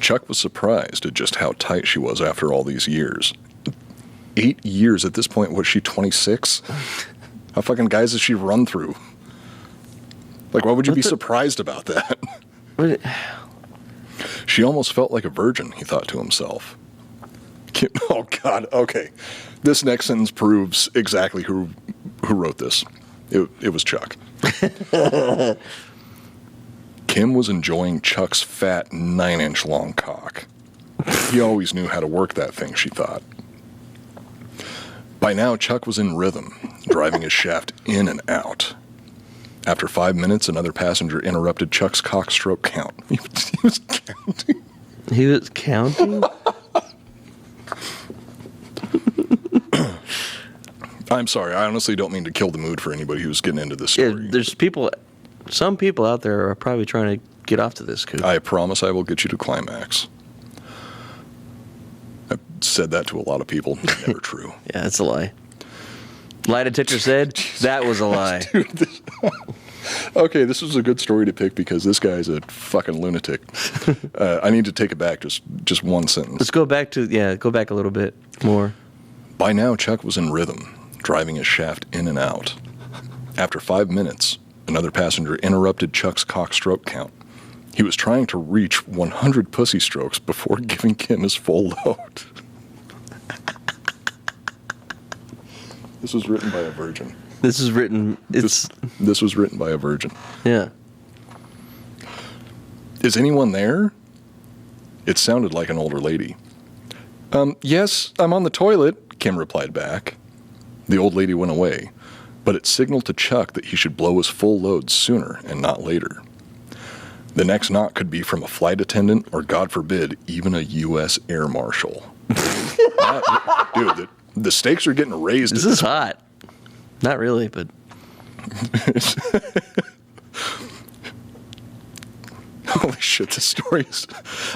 Chuck was surprised at just how tight she was after all these years. 8 years at this point. Was she 26? How fucking guys has she run through? Like, why would you be surprised about that? She almost felt like a virgin, he thought to himself. Oh, God, okay. This next sentence proves exactly who wrote this. It was Chuck. Kim was enjoying Chuck's fat 9-inch long cock. He always knew how to work that thing, she thought. By now, Chuck was in rhythm, driving his shaft in and out. After 5 minutes, another passenger interrupted Chuck's cock stroke count. He was counting. He was counting? I'm sorry. I honestly don't mean to kill the mood for anybody who's getting into this Yeah, story. there's some people out there are probably trying to get off to this, Coop. I promise I will get you to climax. I've said that to a lot of people. Never true. Yeah, that's a lie. Lie detector said that was a lie. Dude, okay, this was a good story to pick because this guy's a fucking lunatic. I need to take it back just one sentence. Let's go back a little bit more. By now, Chuck was in rhythm, driving his shaft in and out. After 5 minutes, another passenger interrupted Chuck's cock stroke count. He was trying to reach 100 pussy strokes before giving Kim his full load. This was written by a virgin. This was written by a virgin. Yeah. Is anyone there? It sounded like an older lady. Yes, I'm on the toilet, Kim replied back. The old lady went away, but it signaled to Chuck that he should blow his full load sooner and not later. The next knock could be from a flight attendant or, God forbid, even a U.S. Air Marshal. Dude, the stakes are getting raised. This is hot. Not really, but... Holy shit, this story is...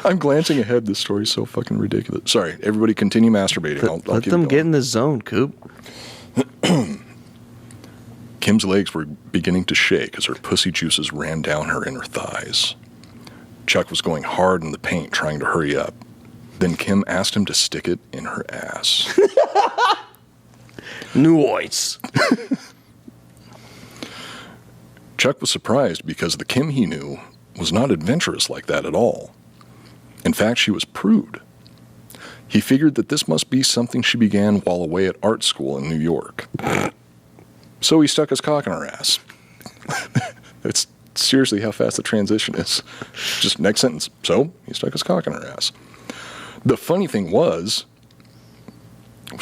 I'm glancing ahead. This story is so fucking ridiculous. Sorry, everybody continue masturbating. I'll Let keep them going. get in the zone, Coop. Kim's legs were beginning to shake as her pussy juices ran down her inner thighs. Chuck was going hard in the paint, trying to hurry up. Then Kim asked him to stick it in her ass. Noise. Chuck was surprised because the Kim he knew was not adventurous like that at all. In fact, she was prude. He figured that this must be something she began while away at art school in New York. So he stuck his cock in her ass. That's seriously how fast the transition is. Just next sentence. So he stuck his cock in her ass. The funny thing was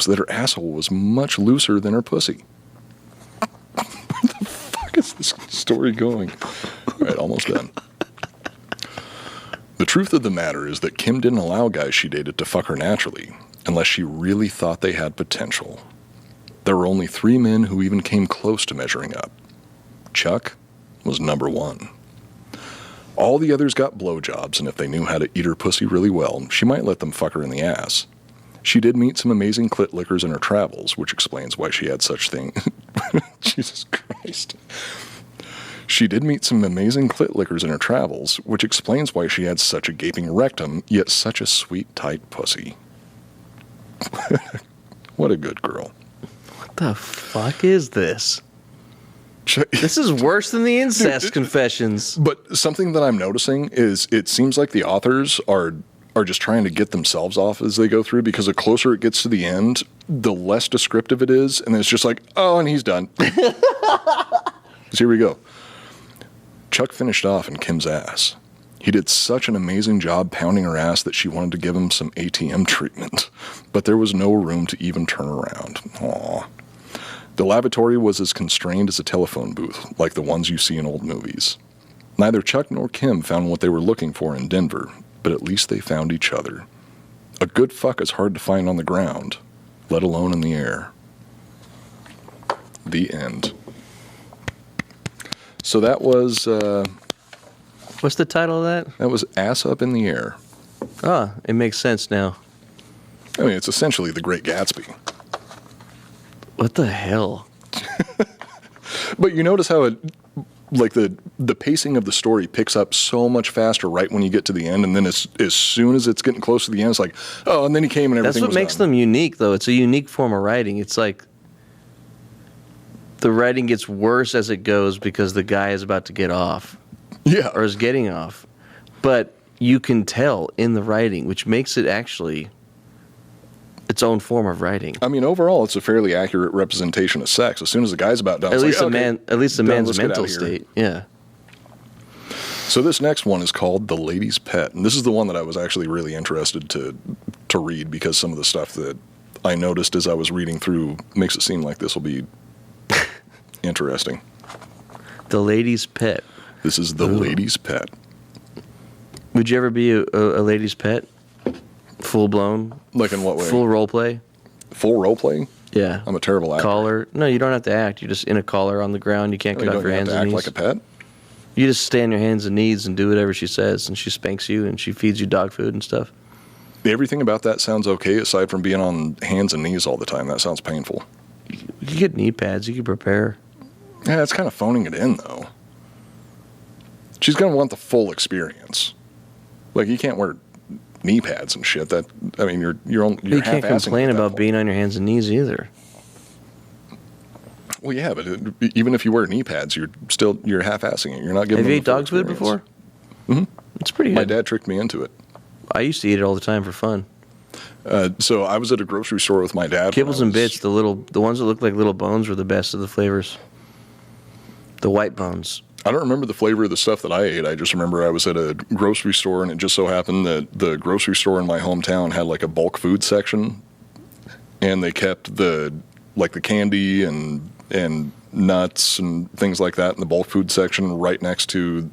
that her asshole was much looser than her pussy. Where the fuck is this story going? All right, almost done. The truth of the matter is that Kim didn't allow guys she dated to fuck her naturally, unless she really thought they had potential. There were only 3 men who even came close to measuring up. Chuck was number 1. All the others got blowjobs, and if they knew how to eat her pussy really well, she might let them fuck her in the ass. She did meet some amazing clit lickers in her travels, which explains why she had such things. Jesus Christ. She did meet some amazing clit lickers in her travels, which explains why she had such a gaping rectum, yet such a sweet, tight pussy. What a good girl. What the fuck is this? This is worse than the incest confessions. But something that I'm noticing is it seems like the authors are just trying to get themselves off as they go through, because the closer it gets to the end, the less descriptive it is, and it's just like, oh, and he's done. So here we go. Chuck finished off in Kim's ass. He did such an amazing job pounding her ass that she wanted to give him some ATM treatment, but there was no room to even turn around. Aww. The lavatory was as constrained as a telephone booth, like the ones you see in old movies. Neither Chuck nor Kim found what they were looking for in Denver, but at least they found each other. A good fuck is hard to find on the ground, let alone in the air. The end. So that was... What's the title of that? That was Ass Up in the Air. Oh, it makes sense now. I mean, it's essentially The Great Gatsby. What the hell? But you notice how it, like the pacing of the story picks up so much faster right when you get to the end, and then as soon as it's getting close to the end, it's like, oh, and then he came and everything was That's what makes done. them unique, though. It's a unique form of writing. It's like the writing gets worse as it goes because the guy is about to get off. Yeah. Or is getting off. But you can tell in the writing, which makes it actually its own form of writing. I mean, overall, it's a fairly accurate representation of sex. As soon as the guy's about done, At it's least like, the okay, man, at least the done, man's let's get mental out of here. state. Yeah. So this next one is called The Lady's Pet. And this is the one that I was actually really interested to read because some of the stuff that I noticed as I was reading through makes it seem like this will be interesting. The Lady's Pet. This is The Lady's Pet. Would you ever be a lady's pet? Full blown? Like in what way? Full role play? Full role play? Yeah. I'm a terrible actor. Collar? No, you don't have to act. You're just in a collar on the ground. You can't get off your hands and act knees. like a pet? You just stay on your hands and knees and do whatever she says, and she spanks you and she feeds you dog food and stuff. Everything about that sounds okay, aside from being on hands and knees all the time. That sounds painful. You could get knee pads. You could prepare. Yeah, it's kind of phoning it in, though. She's going to want the full experience. Like, you can't wear knee pads and shit. That, I mean, you're You can't half-assing complain at that about point. being on your hands and knees either. Well, yeah, but even if you wear knee pads, you're half-assing it. You're not giving Have you them ate the full dog's food experience. before? Mm-hmm. It's pretty good. My dad tricked me into it. I used to eat it all the time for fun. So I was at a grocery store with my dad. Kibbles and bits, the ones that look like little bones were the best of the flavors. The white bones. I don't remember the flavor of the stuff that I ate. I just remember I was at a grocery store, and it just so happened that the grocery store in my hometown had like a bulk food section, and they kept the candy and nuts and things like that in the bulk food section right next to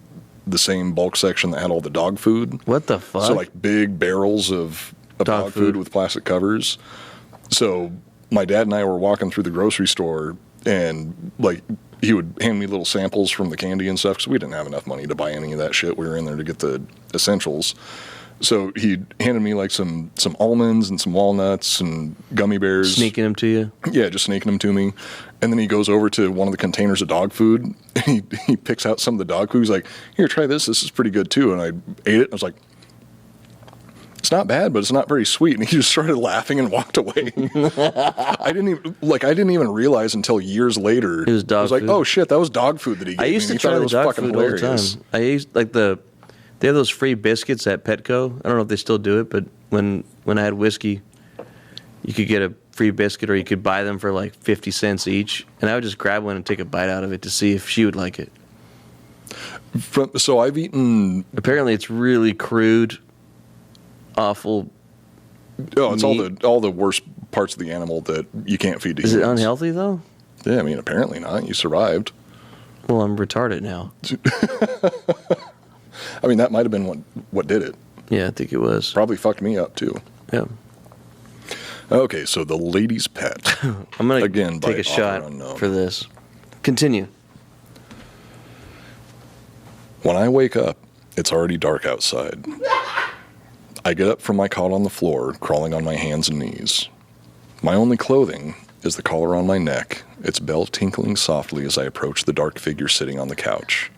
the same bulk section that had all the dog food. What the fuck? So like big barrels of dog food with plastic covers. So my dad and I were walking through the grocery store, and like he would hand me little samples from the candy and stuff because we didn't have enough money to buy any of that shit. We were in there to get the essentials. So he handed me like some almonds and some walnuts and gummy bears. Sneaking them to you? Yeah, just sneaking them to me. And then he goes over to one of the containers of dog food. And he picks out some of the dog food. He's like, "Here, try this. This is pretty good too." And I ate it. And I was like, "It's not bad, but it's not very sweet." And he just started laughing and walked away. I didn't even realize until years later. It was dog I was like, food. "Oh shit, that was dog food that he gave me." I used to He thought try it the was dog fucking food all the hilarious. time. I used they have those free biscuits at Petco. I don't know if they still do it, but when I had whiskey, you could get a free biscuit or you could buy them for like 50 cents each. And I would just grab one and take a bite out of it to see if she would like it. So I've eaten. Apparently it's really crude, awful. Oh, it's meat. all the worst parts of the animal that you can't feed to Is it humans. unhealthy though? Yeah, I mean, apparently not. You survived. Well, I'm retarded now. I mean, that might have been what did it. Yeah, I think it was. Probably fucked me up too. Yeah. Okay, so The Lady's Pet. I'm going Again, to by take a author shot unknown. for this. Continue. When I wake up, it's already dark outside. I get up from my cot on the floor, crawling on my hands and knees. My only clothing is the collar on my neck, its bell tinkling softly as I approach the dark figure sitting on the couch.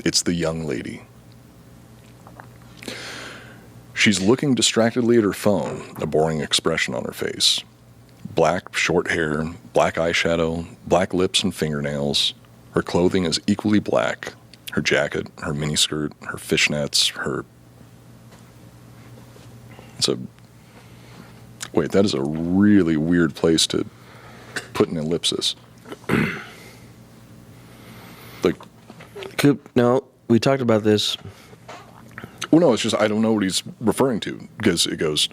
It's the young lady. She's looking distractedly at her phone, a boring expression on her face. Black, short hair, black eyeshadow, black lips and fingernails. Her clothing is equally black. Her jacket, her miniskirt, her fishnets, Wait, that is a really weird place to put an ellipsis. Like, Coop, no, we talked about this. well, no, it's just I don't know what he's referring to because it goes,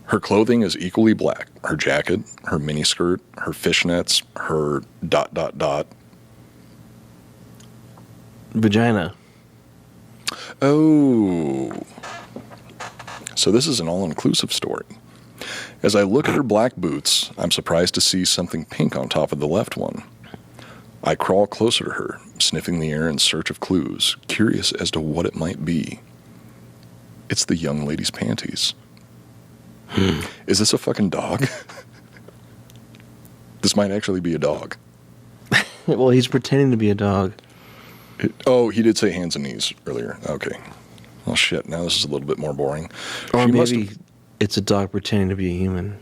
her clothing is equally black. Her jacket, her miniskirt, her fishnets, her ... Vagina. Oh. So this is an all-inclusive story. As I look at her black boots, I'm surprised to see something pink on top of the left one. I crawl closer to her, sniffing the air in search of clues, curious as to what it might be. It's the young lady's panties. Is this a fucking dog? This might actually be a dog. Well, he's pretending to be a dog. Oh, he did say hands and knees earlier. Okay. Well, shit, now this is a little bit more boring. Or She must maybe have- it's a dog pretending to be a human.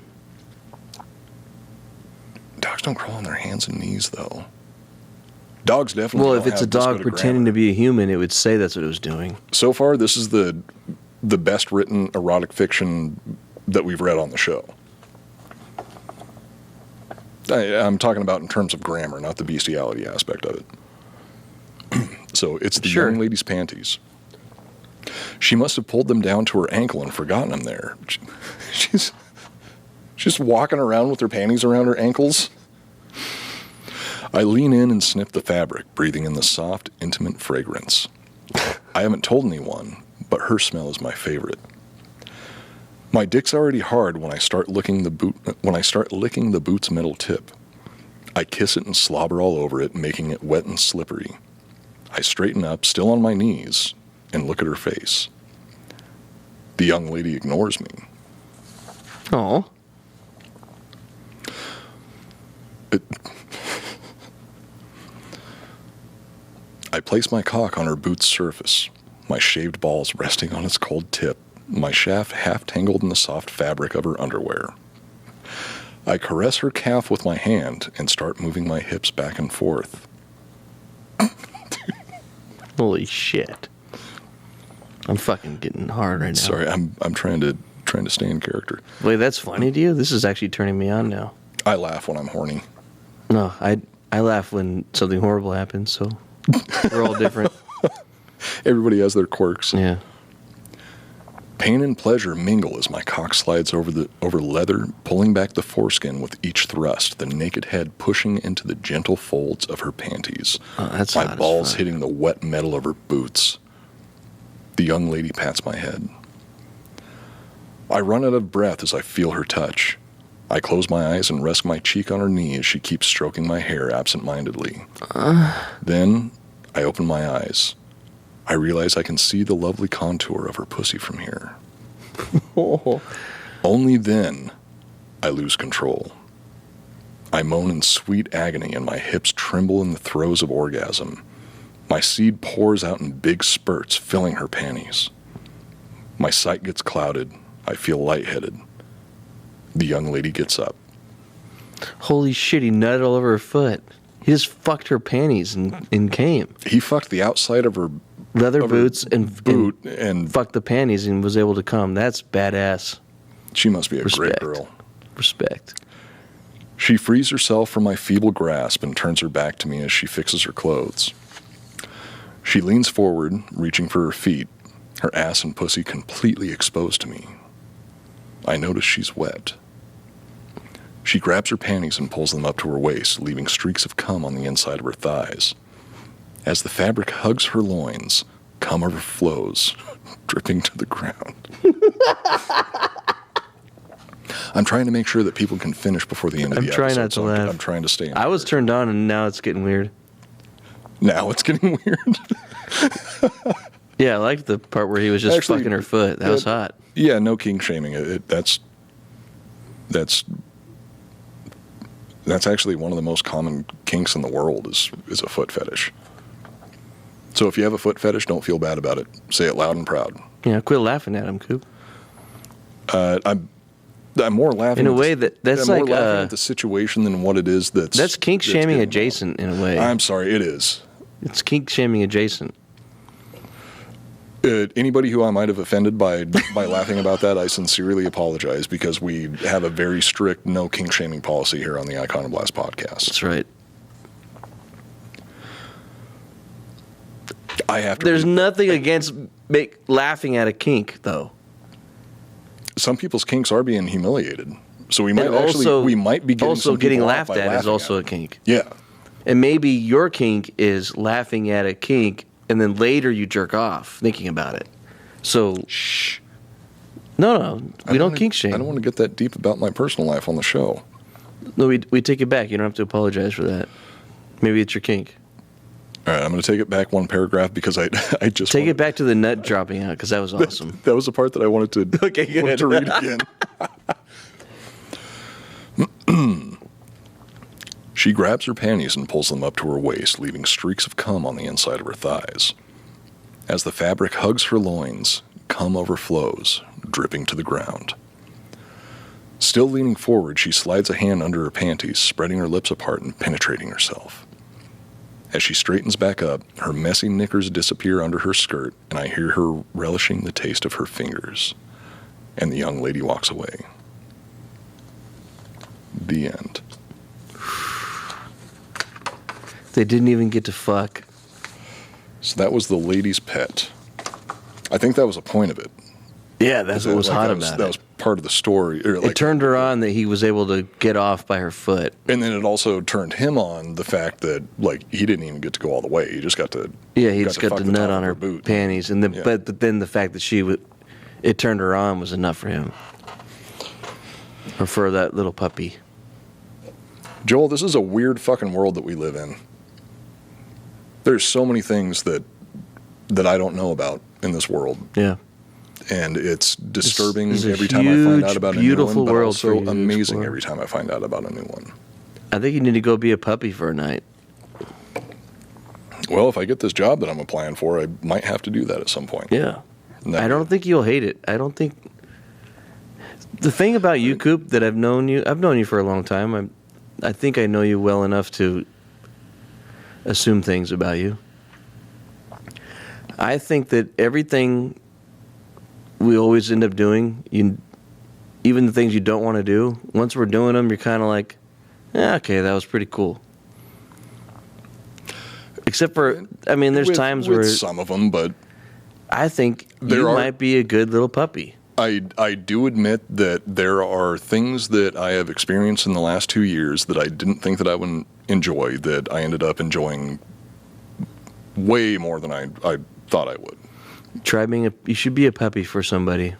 Dogs don't crawl on their hands and knees, though. Dogs definitely Well, don't if it's a have this dog good of pretending grammar. to be a human, it would say that's what it was doing. So far, this is the best written erotic fiction that we've read on the show. I'm talking about in terms of grammar, not the bestiality aspect of it. so it's the Sure. young lady's panties. She must have pulled them down to her ankle and forgotten them there. She's just walking around with her panties around her ankles. I lean in and sniff the fabric, breathing in the soft, intimate fragrance. I haven't told anyone, but her smell is my favorite. My dick's already hard when I start licking the boot's metal tip. I kiss it and slobber all over it, making it wet and slippery. I straighten up, still on my knees, and look at her face. The young lady ignores me. Oh. I place my cock on her boot's surface, my shaved balls resting on its cold tip, my shaft half tangled in the soft fabric of her underwear. I caress her calf with my hand and start moving my hips back and forth. Holy shit. I'm fucking getting hard right now. Sorry, I'm trying to stay in character. Wait, that's funny to you? This is actually turning me on now. I laugh when I'm horny. No, I laugh when something horrible happens, so we're all different. Everybody has their quirks. Yeah. Pain and pleasure mingle as my cock slides over leather, pulling back the foreskin with each thrust, the naked head pushing into the gentle folds of her panties. Oh, that's my hot as balls fuck. hitting the wet metal of her boots. The young lady pats my head. I run out of breath as I feel her touch. I close my eyes and rest my cheek on her knee as she keeps stroking my hair absent-mindedly. Then I open my eyes. I realize I can see the lovely contour of her pussy from here. Only then I lose control. I moan in sweet agony and my hips tremble in the throes of orgasm. My seed pours out in big spurts, filling her panties. My sight gets clouded. I feel lightheaded. The young lady gets up. Holy shit, he nutted all over her foot. He just fucked her panties and came. He fucked the outside of her Leather of her boots boot and fucked the panties and was able to come. That's badass. she must be a great Respect. girl. Respect. She frees herself from my feeble grasp and turns her back to me as she fixes her clothes. She leans forward, reaching for her feet, her ass and pussy completely exposed to me. I notice she's wet. She grabs her panties and pulls them up to her waist, leaving streaks of cum on the inside of her thighs. As the fabric hugs her loins, cum overflows, dripping to the ground. I'm trying to make sure that people can finish before the end of I'm the trying episode. not to so laugh. I'm trying to stay in I was character. turned on and now it's getting weird. Now it's getting weird. Yeah, I liked the part where he was just Actually, fucking her foot. That was hot. Yeah, no kink shaming. That's actually one of the most common kinks in the world is a foot fetish. So if you have a foot fetish, don't feel bad about it. Say it loud and proud. Yeah, quit laughing at him, Coop. I'm more laughing In a at way the, that's I'm like more laughing at the situation than what it is that's kink shaming getting adjacent in a way. I'm sorry, it is. It's kink shaming adjacent. Anybody who I might have offended by laughing about that, I sincerely apologize because we have a very strict no kink shaming policy here on the Iconoblast podcast. That's right. I have to. There's nothing against laughing at a kink, though. Some people's kinks are being humiliated, so we might And we might be getting also some getting people off laughed by at is laughing also at a kink. Yeah, And maybe your kink is laughing at a kink, and then later you jerk off thinking about it. So, shh. no, we don't kink I don't shame. want to get that deep about my personal life on the show. No, we take it back. You don't have to apologize for that. Maybe it's your kink. All right, I'm going to take it back one paragraph because I just Take it back to the nut dropping out because that was awesome. That was the part that I wanted to Okay, wanted good. to read again. She grabs her panties and pulls them up to her waist, leaving streaks of cum on the inside of her thighs. As the fabric hugs her loins, cum overflows, dripping to the ground. Still leaning forward, she slides a hand under her panties, spreading her lips apart and penetrating herself. As she straightens back up, her messy knickers disappear under her skirt, and I hear her relishing the taste of her fingers. And the young lady walks away. The end. They didn't even get to fuck. So that was the lady's pet. I think that was a point of it. Yeah, that's what was hot about That it. was part of the story. Or It turned her on that he was able to get off by her foot. and then it also turned him on the fact that like he didn't even get to go all the way. He just got to Yeah, he just got fuck to the nut top on of her boot. panties, and then Yeah. but then the fact that it turned her on was enough for him. Or for that little puppy. Joel, this is a weird fucking world that we live in. There's so many things that I don't know about in this world. Yeah. And it's disturbing This is a every time I find out huge, about a new beautiful one, but world for also you to amazing explore. every time I find out about a new one. I think you need to go be a puppy for a night. Well, if I get this job that I'm applying for, I might have to do that at some point. Yeah. No. I don't think you'll hate it. I don't think. The thing about you, Coop, that I've known you for a long time. I think I know you well enough to assume things about you. I think that everything we always end up doing, even the things you don't want to do, once we're doing them, you're kind of like, okay, that was pretty cool. Except for, there's times with where some of them, but I think There you are- might be a good little puppy. I do admit that there are things that I have experienced in the last 2 years that I didn't think that I would enjoy, that I ended up enjoying way more than I thought I would. Try being you should be a puppy for somebody.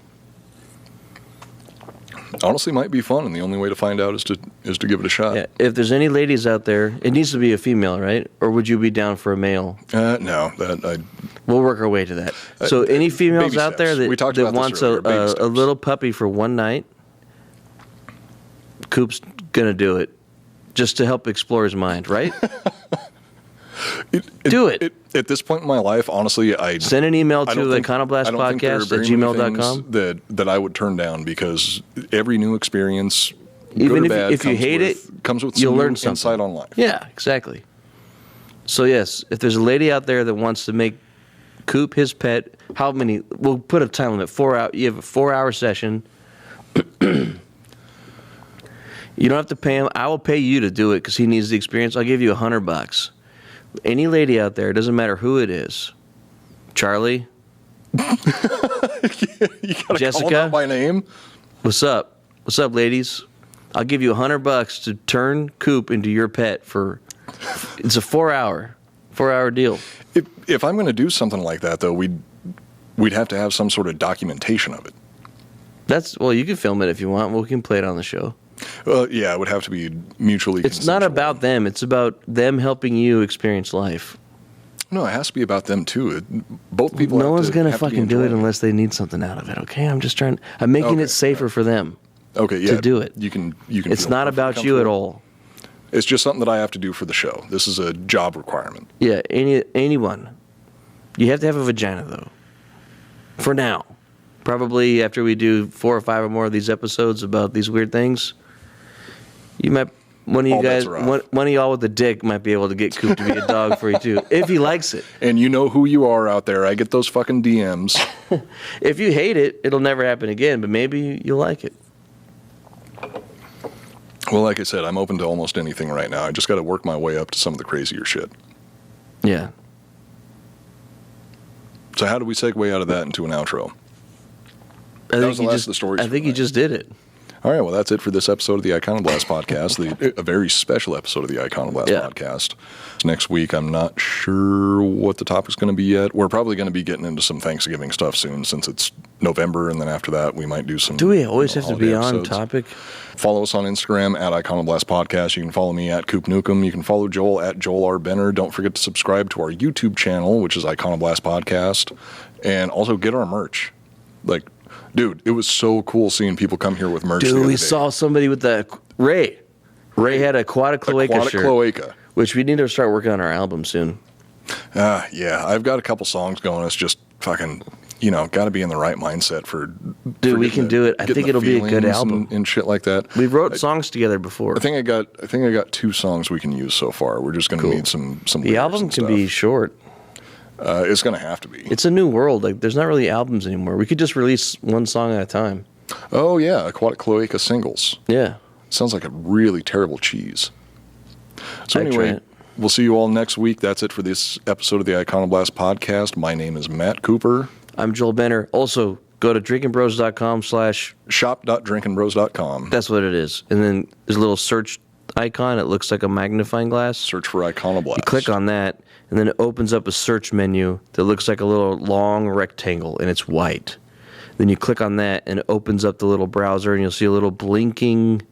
Honestly, might be fun, and the only way to find out is to give it a shot. Yeah, if there's any ladies out there, it needs to be a female, right? Or would you be down for a male? No, We'll work our way to that. So any females baby out there steps. We that, talked that about this wants earlier, baby a steps. little puppy for one night, Coop's gonna do it, just to help explore his mind, right? Do it. At this point in my life, honestly, Send an email I to don't the think- Iconoblast I don't think there are podcast at very many gmail.com. things that I would turn down, because every new experience, Even good or bad, if you comes hate with, it, comes with you'll some learn new something. insight on life. Yeah, exactly. So yes, if there's a lady out there that wants to make Coop his pet, how many? We'll put a time limit. 4 hour. You have a 4-hour session. You don't have to pay him. I will pay you to do it because he needs the experience. I'll give you $100. Any lady out there, it doesn't matter who it is. Charlie, You gotta Jessica? call them out by name. what's up? What's up, ladies? I'll give you $100 to turn Coop into your pet for. It's a 4-hour deal. If I'm going to do something like that, though, we'd have to have some sort of documentation of it. You can film it if you want. We can play it on the show. Yeah, it would have to be mutually. It's not consensual. about them. It's about them helping you experience life. No, it has to be about them too. Both people. No have one's to, gonna have to be fucking do it enjoying unless they need something out of it. Okay, I'm making Okay, it safer for them. Okay, yeah. to do it. You can. It's feel not perfectly about you at comfortable. all. It's just something that I have to do for the show. This is a job requirement. Yeah, anyone. You have to have a vagina though. For now, probably after we do 4 or 5 or more of these episodes about these weird things, you might. One of you All bets guys, are off. one of y'all with a dick might be able to get Coop to be a dog for you too, if he likes it. And you know who you are out there. I get those fucking DMs. If you hate it, it'll never happen again, but maybe you'll like it. Well, like I said, I'm open to almost anything right now. I just got to work my way up to some of the crazier shit. Yeah. So how do we segue out of that into an outro? I was think the you last just, of the stories I for think you tonight. just did it. All right, well, that's it for this episode of the Iconoblast podcast, a very special episode of the Iconoblast podcast. Next week, I'm not sure what the topic's going to be yet. We're probably going to be getting into some Thanksgiving stuff soon, since it's November, and then after that, we might do some. Do we always have to be holiday on episodes. topic? Follow us on Instagram at Iconoblast Podcast. You can follow me at Coop Nukem. You can follow Joel at Joel R. Benner. Don't forget to subscribe to our YouTube channel, which is Iconoblast Podcast, and also get our merch. Like, dude, it was so cool seeing people come here with merch. the Dude, other we day. saw somebody with the Ray. Ray had a aquatic cloaca Aquatic shirt, Cloaca. which we need to start working on our album soon. Yeah, I've got a couple songs going. It's just fucking, got to be in the right mindset for. Dude, for we getting can do it. I getting think the it'll be a good feelings album. and shit like that. We wrote songs together before. I think I got 2 songs we can use so far. We're just going to Cool. need some. The lyrics album and can stuff. be short. It's going to have to be. It's a new world. Like, there's not really albums anymore. We could just release one song at a time. Oh yeah, Aquatic Cloaca singles. Yeah. Sounds like a really terrible cheese. So I'd try anyway, it. We'll see you all next week. That's it for this episode of the Iconoblast podcast. My name is Matt Cooper. I'm Joel Benner. Also, go to drinkingbros.com/ shop.drinkingbros.com. That's what it is. And then there's a little search icon. It looks like a magnifying glass. Search for Iconoblast. You click on that, and then it opens up a search menu that looks like a little long rectangle, and it's white. Then you click on that, and it opens up the little browser, and you'll see a little blinking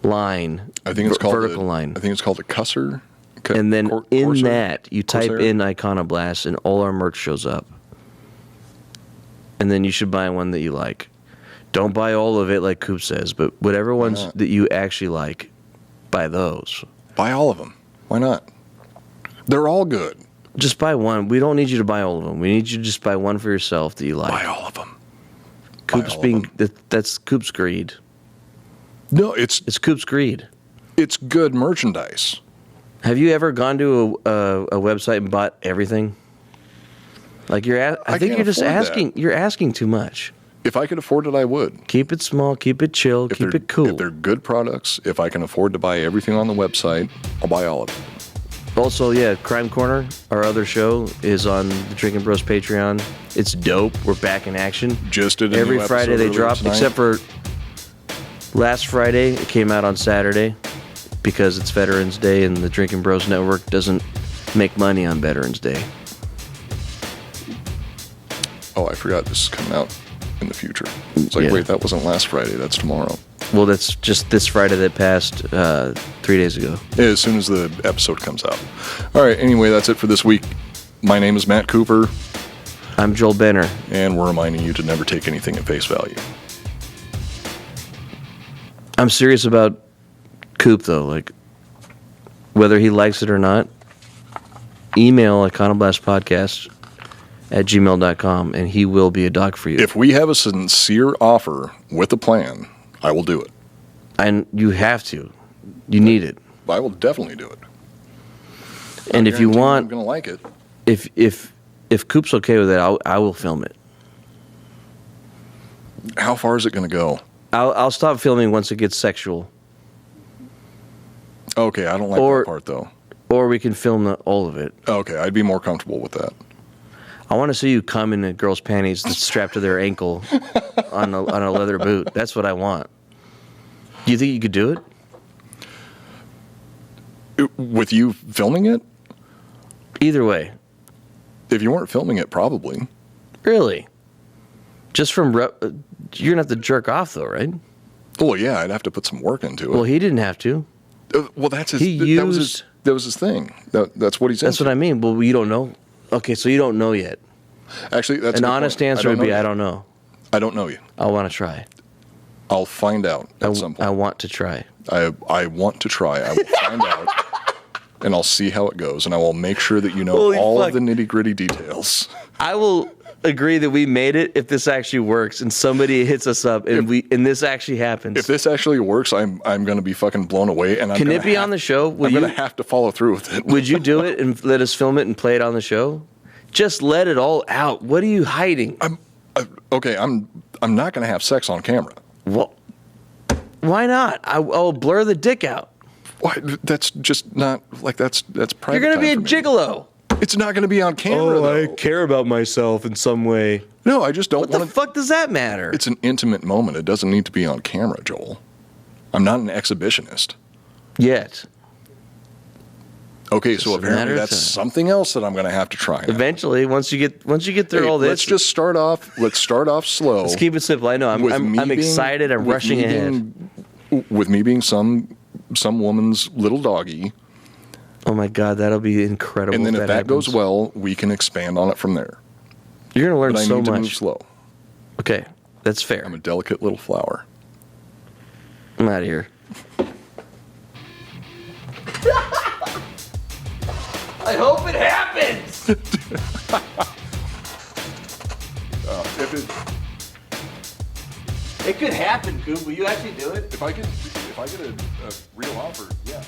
line. I think it's called vertical line. I think it's called a Cusser. And then in that, you type Corsair? in Iconoblast, and all our merch shows up. And then you should buy one that you like. Don't buy all of it, like Coop says, but whatever ones that you actually like, buy those. Buy all of them. Why not? They're all good. Just buy one. We don't need you to buy all of them. We need you to just buy one for yourself that you like. Buy all of them. Coop's that's Coop's greed. No, it's Coop's greed. It's good merchandise. Have you ever gone to a website and bought everything? Like I think you're just asking. You're asking too much. If I could afford it, I would. Keep it small. Keep it chill. Keep it cool. If they're good products, if I can afford to buy everything on the website, I'll buy all of it. Also, yeah, Crime Corner, our other show, is on the Drinking Bros Patreon. It's dope. We're back in action. Just did every Friday they drop, except for last Friday. It came out on Saturday because it's Veterans Day, and the Drinking Bros Network doesn't make money on Veterans Day. Oh, I forgot this is coming out in the future. It's like, wait, that wasn't last Friday. That's tomorrow. Well, that's just this Friday that passed 3 days ago. Yeah, as soon as the episode comes out. All right, anyway, that's it for this week. My name is Matt Cooper. I'm Joel Benner. And we're reminding you to never take anything at face value. I'm serious about Coop, though. Like, whether he likes it or not, email iconoblastpodcast@gmail.com, and he will be a dog for you. If we have a sincere offer with a plan, I will do it. And you have to. You need it. I will definitely do it. And if you want, I'm going to like it. If Coop's okay with it, I will film it. How far is it going to go? I'll stop filming once it gets sexual. Okay, I don't like that part, though. Or we can film all of it. Okay, I'd be more comfortable with that. I want to see you come in a girl's panties that's strapped to their ankle on a leather boot. That's what I want. Do you think you could do it? With you filming it? Either way. If you weren't filming it, probably. Really? Just from... you're going to have to jerk off, though, right? Oh, yeah, I'd have to put some work into it. Well, he didn't have to. Well, that's his... That was his thing. That's what he's into. That's what I mean. Well, you don't know. Okay, so you don't know yet. Actually, that's an honest answer would be, I don't know. I don't know you. I want to try. I'll find out at some point. I want to try. I want to try. I will find out, and I'll see how it goes, and I will make sure that you know all of the nitty-gritty details. I will agree that we made it if this actually works, and somebody hits us up, and this actually happens. If this actually works, I'm going to be fucking blown away, and Can it be on the show? I'm going to have to follow through with it. Would you do it and let us film it and play it on the show? Just let it all out. What are you hiding? I'm not going to have sex on camera. Well, why not? I'll blur the dick out. Why? That's just not like that's private. You're going to be a gigolo. It's not going to be on camera. I care about myself in some way. No, I just don't want to. What the fuck does that matter? It's an intimate moment. It doesn't need to be on camera, Joel. I'm not an exhibitionist. Yet. Okay, so apparently that's something else that I'm going to have to try now. Eventually, once you get through all this, let's just start off. Let's start off slow. Let's keep it simple. I know. I'm excited. I'm rushing ahead. With me being some woman's little doggy. Oh my God, that'll be incredible. And then if that goes well, we can expand on it from there. You're going to learn so much. I need to move slow. Okay, that's fair. I'm a delicate little flower. I'm out of here. I hope it happens. It could happen, Coop. Will you actually do it? If I get a real offer, yeah.